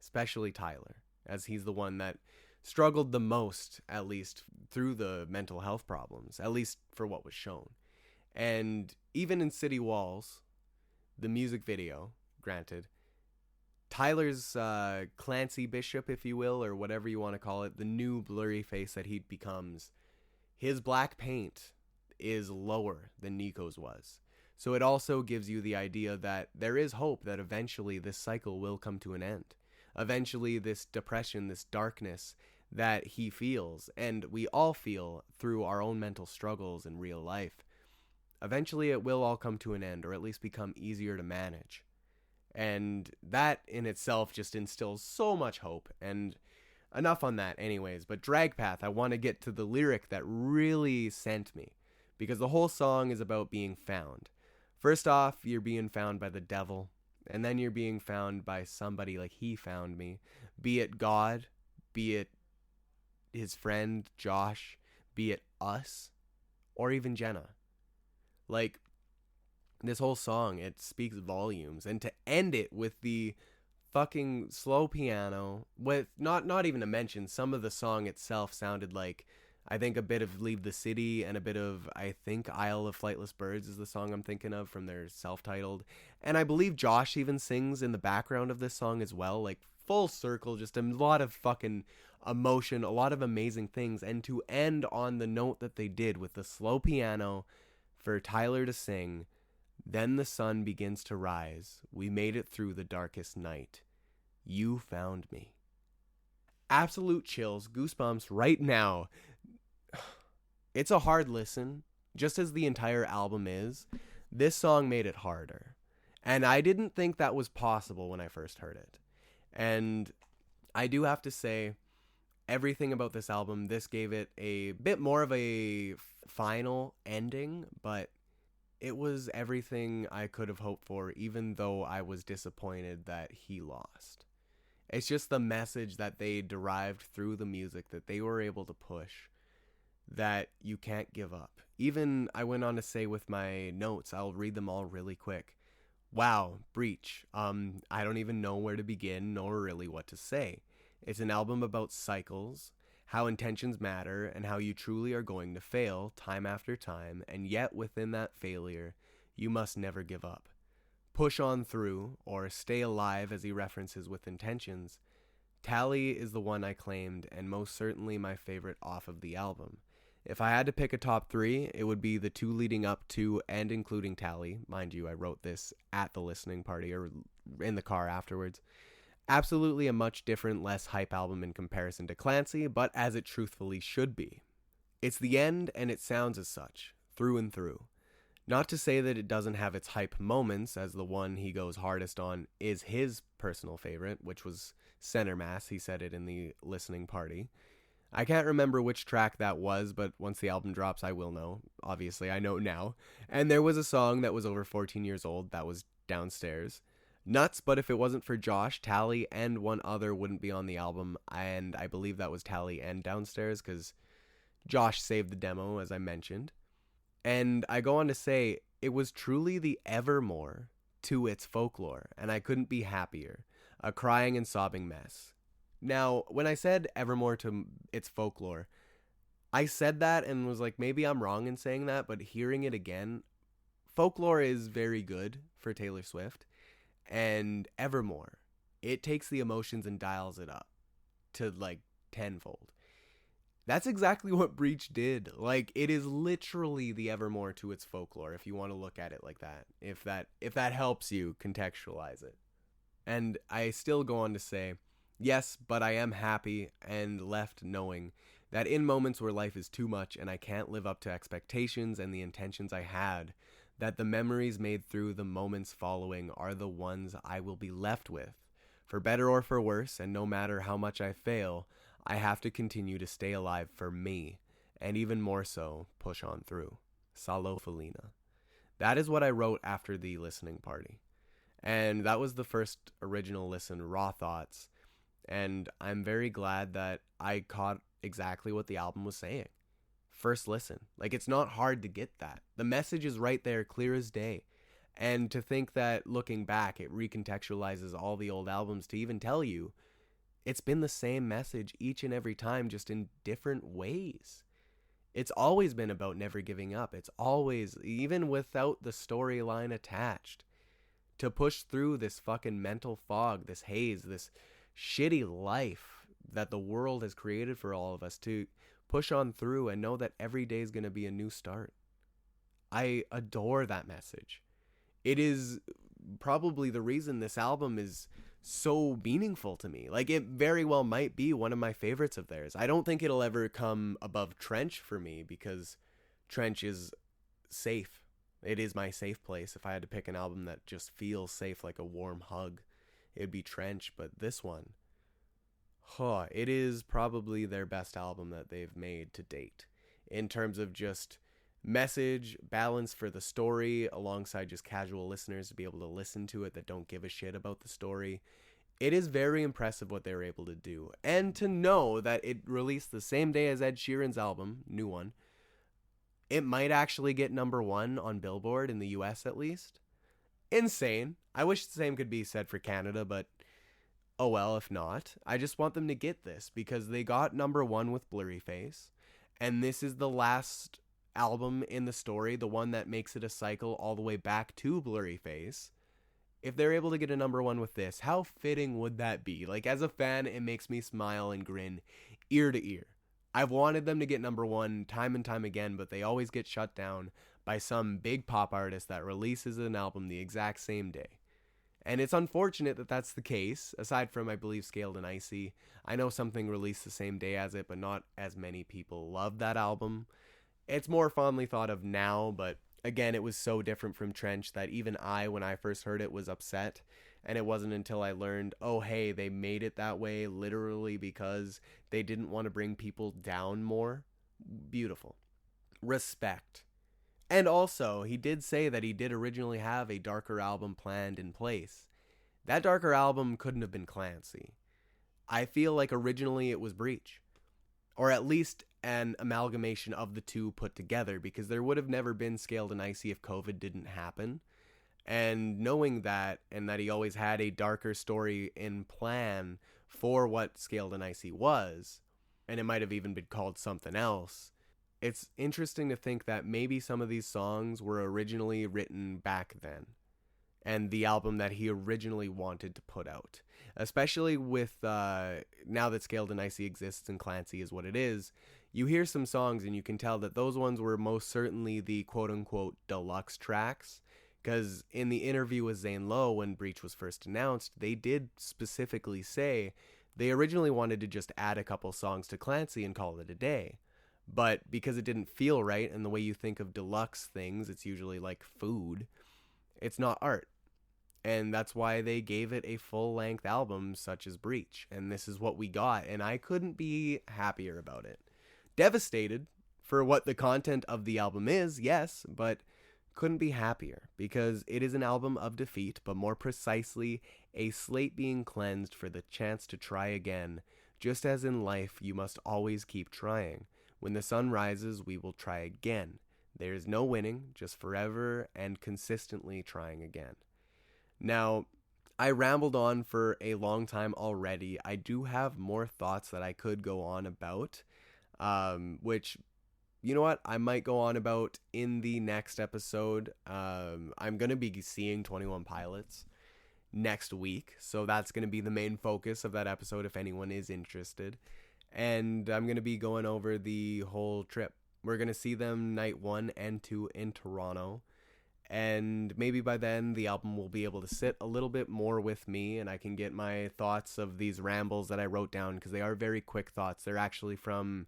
Especially Tyler, as he's the one that struggled the most, at least through the mental health problems, at least for what was shown. And even in City Walls, the music video, granted, Tyler's Clancy Bishop, if you will, or whatever you want to call it, the new blurry face that he becomes, his black paint is lower than Nico's was. So it also gives you the idea that there is hope that eventually this cycle will come to an end. Eventually this depression, this darkness that he feels, and we all feel through our own mental struggles in real life, eventually it will all come to an end, or at least become easier to manage. And that in itself just instills so much hope. And enough on that anyways. But Dragpath, I want to get to the lyric that really sent me. Because the whole song is about being found. First off, you're being found by the devil. And then you're being found by somebody like he found me. Be it God, be it his friend Josh, be it us, or even Jenna. Like, this whole song, it speaks volumes. And to end it with the fucking slow piano, with not even to mention, some of the song itself sounded like, I think, a bit of Leave the City and a bit of, I think, Isle of Flightless Birds is the song I'm thinking of from their self-titled. And I believe Josh even sings in the background of this song as well. Like, full circle, just a lot of fucking emotion, a lot of amazing things. And to end on the note that they did with the slow piano for Tyler to sing, then the sun begins to rise. We made it through the darkest night. You found me. Absolute chills, goosebumps right now. It's a hard listen, just as the entire album is. This song made it harder. And I didn't think that was possible when I first heard it. And I do have to say, everything about this album, this gave it a bit more of a final ending, but it was everything I could have hoped for, even though I was disappointed that he lost. It's just the message that they derived through the music that they were able to push, that you can't give up. Even I went on to say with my notes, I'll read them all really quick. Wow, Breach. I don't even know where to begin, nor really what to say. It's an album about cycles, how intentions matter, and how you truly are going to fail time after time, and yet within that failure, you must never give up. Push on through, or stay alive as he references with intentions. Tally is the one I claimed, and most certainly my favorite off of the album. If I had to pick a top 3, it would be the 2 leading up to and including Tally. Mind you, I wrote this at the listening party, or in the car afterwards. Absolutely a much different, less hype album in comparison to Clancy, but as it truthfully should be. It's the end, and it sounds as such, through and through. Not to say that it doesn't have its hype moments, as the one he goes hardest on is his personal favorite, which was Center Mass. He said it in the listening party. I can't remember which track that was, but once the album drops, I will know. Obviously, I know now. And there was a song that was over 14 years old that was Downstairs. Nuts, but if it wasn't for Josh, Tally, and one other wouldn't be on the album. And I believe that was Tally and Downstairs because Josh saved the demo, as I mentioned. And I go on to say, it was truly the Evermore to its folklore, and I couldn't be happier. A crying and sobbing mess. Now, when I said Evermore to its folklore, I said that and was like, maybe I'm wrong in saying that, but hearing it again, folklore is very good for Taylor Swift, and Evermore, it takes the emotions and dials it up to like tenfold. That's exactly what Breach did. Like, it is literally the Evermore to its folklore, if you want to look at it like that. If that helps you contextualize it. And I still go on to say, yes, but I am happy and left knowing that in moments where life is too much and I can't live up to expectations and the intentions I had, that the memories made through the moments following are the ones I will be left with. For better or for worse, and no matter how much I fail, I have to continue to stay alive for me, and even more so, push on through. Salo Felina. That is what I wrote after the listening party. And that was the first original listen, raw thoughts. And I'm very glad that I caught exactly what the album was saying. First listen. Like, it's not hard to get that. The message is right there, clear as day. And to think that looking back, it recontextualizes all the old albums to even tell you it's been the same message each and every time, just in different ways. It's always been about never giving up. It's always, even without the storyline attached, to push through this fucking mental fog, this haze, this shitty life that the world has created for all of us, to push on through and know that every day is going to be a new start. I adore that message. It is probably the reason this album is so meaningful to me. Like, it very well might be one of my favorites of theirs. I don't think it'll ever come above Trench for me because Trench is safe. It is my safe place. If I had to pick an album that just feels safe, like a warm hug, it'd be Trench. But this one, it is probably their best album that they've made to date in terms of just message, balance for the story, alongside just casual listeners to be able to listen to it that don't give a shit about the story. It is very impressive what they were able to do. And to know that it released the same day as Ed Sheeran's album, new one, it might actually get #1 on Billboard in the US at least. Insane. I wish the same could be said for Canada, but oh well, if not. I just want them to get this because they got #1 with Blurryface, and this is the last album in the story, the one that makes it a cycle all the way back to Blurryface. If they're able to get a #1 with this, how fitting would that be? Like, as a fan, it makes me smile and grin ear to ear. I've wanted them to get #1 time and time again, but they always get shut down by some big pop artist that releases an album the exact same day. And it's unfortunate that that's the case, aside from, I believe, Scaled and Icy. I know something released the same day as it, but not as many people love that album. It's more fondly thought of now, but again, it was so different from Trench that even I, when I first heard it, was upset. And it wasn't until I learned, oh, hey, they made it that way literally because they didn't want to bring people down more. Beautiful. Respect. And also, he did say that he did originally have a darker album planned in place. That darker album couldn't have been Clancy. I feel like originally it was Breach. Or at least an amalgamation of the two put together, because there would have never been Scaled and Icy if COVID didn't happen. And knowing that, and that he always had a darker story in plan for what Scaled and Icy was, and it might have even been called something else, it's interesting to think that maybe some of these songs were originally written back then, and the album that he originally wanted to put out. Especially with, now that Scaled and Icy exists and Clancy is what it is, you hear some songs and you can tell that those ones were most certainly the quote-unquote deluxe tracks, because in the interview with Zane Lowe when Breach was first announced, they did specifically say they originally wanted to just add a couple songs to Clancy and call it a day. But because it didn't feel right, and the way you think of deluxe things, it's usually like food, it's not art. And that's why they gave it a full-length album such as Breach. And this is what we got, and I couldn't be happier about it. Devastated for what the content of the album is, yes, but couldn't be happier because it is an album of defeat, but more precisely, a slate being cleansed for the chance to try again. Just as in life, you must always keep trying. When the sun rises, we will try again. There is no winning, just forever and consistently trying again. Now, I rambled on for a long time already. I do have more thoughts that I could go on about, which, you know what, I might go on about in the next episode. I'm going to be seeing 21 Pilots next week, so that's going to be the main focus of that episode if anyone is interested. And I'm going to be going over the whole trip. We're going to see them night 1 and 2 in Toronto. And maybe by then the album will be able to sit a little bit more with me and I can get my thoughts of these rambles that I wrote down, because they are very quick thoughts. They're actually from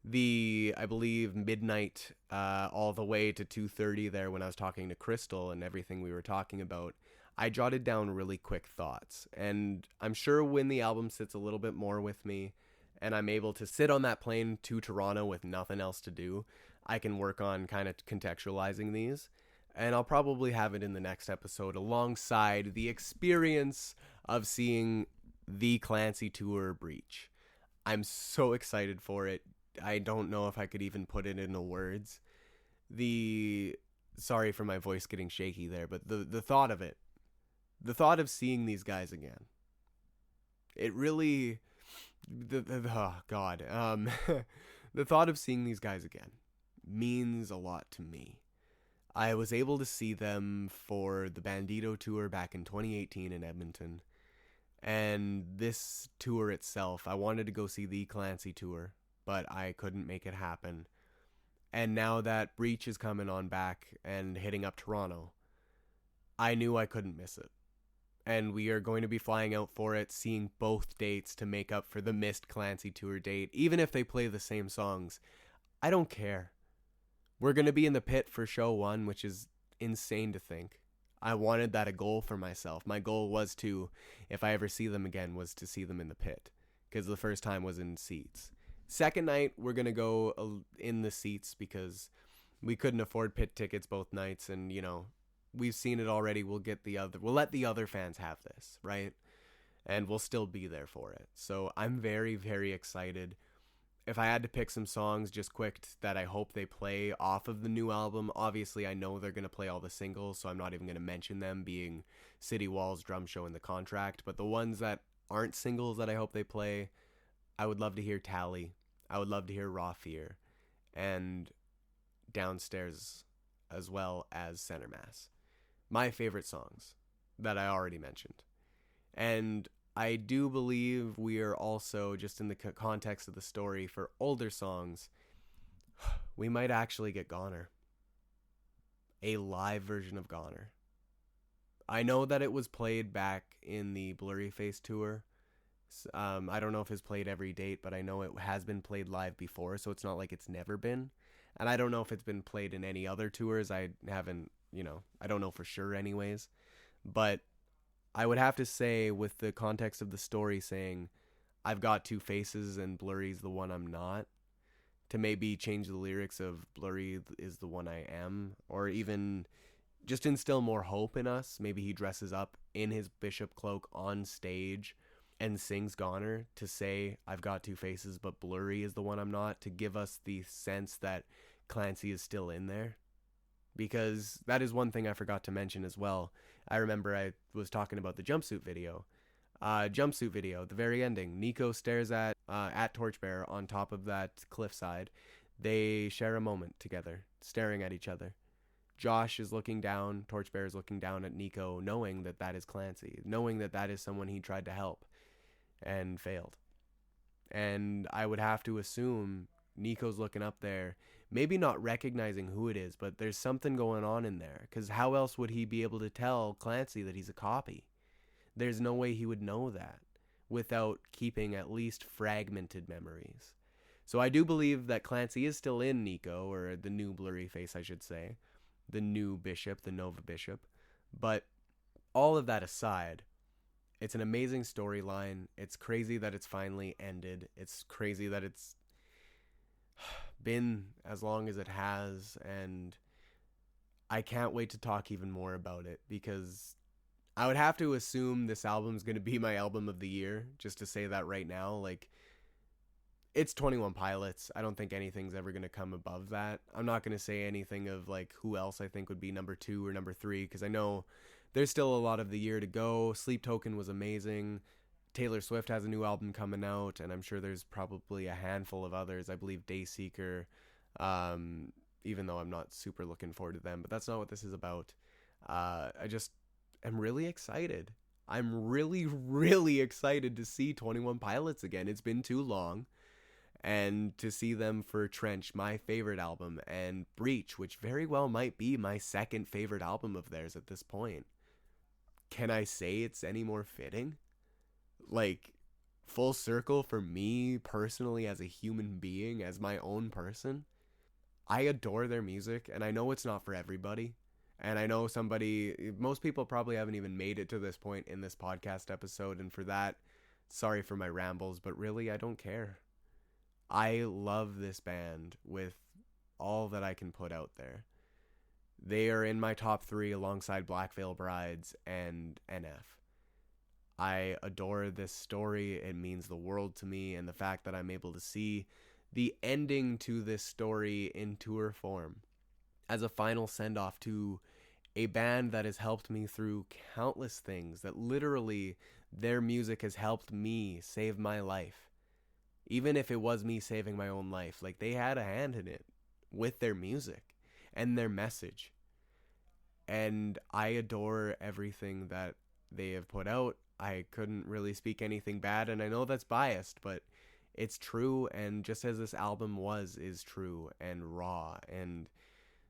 the, I believe, midnight all the way to 2:30 there when I was talking to Crystal and everything we were talking about. I jotted down really quick thoughts, and I'm sure when the album sits a little bit more with me and I'm able to sit on that plane to Toronto with nothing else to do, I can work on kind of contextualizing these. And I'll probably have it in the next episode alongside the experience of seeing the Clancy tour Breach. I'm so excited for it. I don't know if I could even put it into words. Sorry for my voice getting shaky there, but the thought of it, the thought of seeing these guys again, it really, oh God, the thought of seeing these guys again means a lot to me. I was able to see them for the Bandito tour back in 2018 in Edmonton. And this tour itself, I wanted to go see the Clancy tour, but I couldn't make it happen. And now that Breach is coming on back and hitting up Toronto, I knew I couldn't miss it. And we are going to be flying out for it, seeing both dates to make up for the missed Clancy tour date. Even if they play the same songs, I don't care. We're going to be in the pit for show 1, which is insane to think. I wanted that a goal for myself. My goal was to, if I ever see them again, was to see them in the pit. Because the first time was in seats. Second night, we're going to go in the seats because we couldn't afford pit tickets both nights. And, you know, we've seen it already. We'll let the other fans have this, right? And we'll still be there for it. So I'm very, very excited. If I had to pick some songs just quick that I hope they play off of the new album, obviously I know they're going to play all the singles, so I'm not even going to mention them, being City Walls, Drum Show, and The Contract. But the ones that aren't singles that I hope they play, I would love to hear Tally. I would love to hear Raw Fear. And Downstairs, as well as Center Mass. My favorite songs that I already mentioned. And I do believe we are also, just in the context of the story, for older songs, we might actually get Goner. A live version of Goner. I know that it was played back in the Blurryface tour. I don't know if it's played every date, but I know it has been played live before, so it's not like it's never been. And I don't know if it's been played in any other tours. I haven't, I don't know for sure anyways. But I would have to say, with the context of the story saying, I've got two faces and Blurry's the one I'm not, to maybe change the lyrics of Blurry is the one I am, or even just instill more hope in us. Maybe he dresses up in his bishop cloak on stage and sings Goner to say, I've got two faces, but Blurry is the one I'm not, to give us the sense that Clancy is still in there. Because that is one thing I forgot to mention as well. I remember I was talking about the jumpsuit video. The very ending. Nico stares at Torchbearer on top of that cliffside. They share a moment together, staring at each other. Josh is looking down, Torchbearer is looking down at Nico, knowing that that is Clancy, knowing that that is someone he tried to help and failed. And I would have to assume Nico's looking up there, maybe not recognizing who it is, but there's something going on in there. Because how else would he be able to tell Clancy that he's a copy? There's no way he would know that without keeping at least fragmented memories. So I do believe that Clancy is still in Nico, or the new Blurryface, I should say. The new bishop, the Nova bishop. But all of that aside, it's an amazing storyline. It's crazy that it's finally ended. It's crazy that it's been as long as it has, and I can't wait to talk even more about it because I would have to assume this album's going to be my album of the year, just to say that right now. Like, it's 21 Pilots. I don't think anything's ever going to come above that. I'm not going to say anything of like who else I think would be number 2 or number 3 because I know there's still a lot of the year to go. Sleep Token was amazing. Taylor Swift has a new album coming out, and I'm sure there's probably a handful of others. I believe Dayseeker, even though I'm not super looking forward to them, but that's not what this is about. I just am really excited. I'm really, really excited to see 21 Pilots again. It's been too long. And to see them for Trench, my favorite album, and Breach, which very well might be my second favorite album of theirs at this point. Can I say it's any more fitting? Like, full circle for me personally as a human being, as my own person. I adore their music, and I know it's not for everybody. And I know most people probably haven't even made it to this point in this podcast episode, and for that, sorry for my rambles, but really, I don't care. I love this band with all that I can put out there. They are in my top 3 alongside Black Veil Brides and NF. I adore this story. It means the world to me, and the fact that I'm able to see the ending to this story in tour form as a final send-off to a band that has helped me through countless things, that literally their music has helped me save my life. Even if it was me saving my own life, like they had a hand in it with their music and their message. And I adore everything that they have put out. I couldn't really speak anything bad, and I know that's biased, but it's true, and just as this album is true and raw, and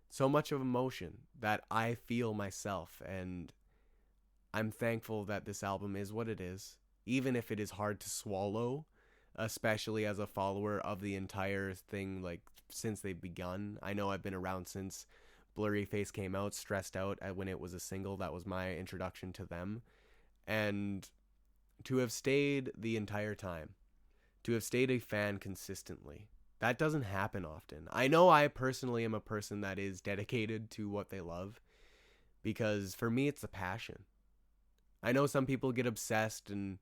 so much of emotion that I feel myself, and I'm thankful that this album is what it is, even if it is hard to swallow, especially as a follower of the entire thing, like, since they've begun. I know I've been around since Blurry Face came out, Stressed Out, when it was a single. That was my introduction to them. And to have stayed the entire time, to have stayed a fan consistently, that doesn't happen often. I know I personally am a person that is dedicated to what they love, because for me it's a passion. I know some people get obsessed and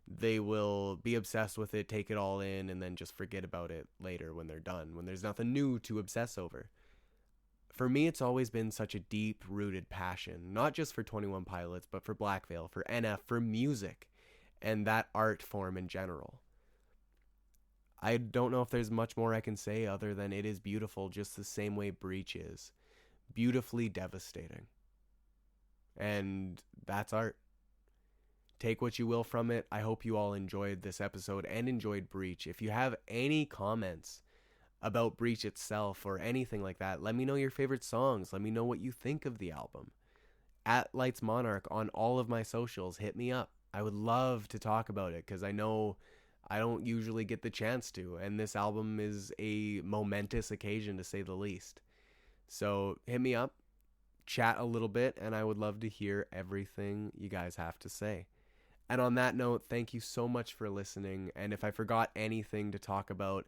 they will be obsessed with it, take it all in, and then just forget about it later when they're done, when there's nothing new to obsess over. For me, it's always been such a deep-rooted passion, not just for 21 Pilots, but for Black Veil, for NF, for music, and that art form in general. I don't know if there's much more I can say other than it is beautiful just the same way Breach is. Beautifully devastating. And that's art. Take what you will from it. I hope you all enjoyed this episode and enjoyed Breach. If you have any comments about Breach itself or anything like that, let me know your favorite songs. Let me know what you think of the album. At Lights Monarch on all of my socials, hit me up. I would love to talk about it because I know I don't usually get the chance to, and this album is a momentous occasion to say the least. So hit me up, chat a little bit, and I would love to hear everything you guys have to say. And on that note, thank you so much for listening. And if I forgot anything to talk about,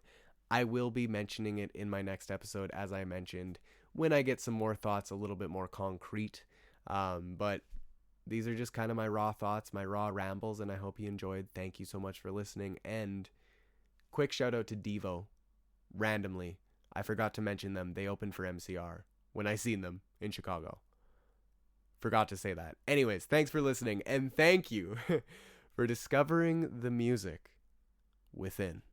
I will be mentioning it in my next episode, as I mentioned, when I get some more thoughts a little bit more concrete. But these are just kind of my raw thoughts, my raw rambles, and I hope you enjoyed. Thank you so much for listening. And quick shout out to Devo. Randomly, I forgot to mention them. They opened for MCR when I seen them in Chicago. Forgot to say that. Anyways, thanks for listening, and thank you for discovering the music within.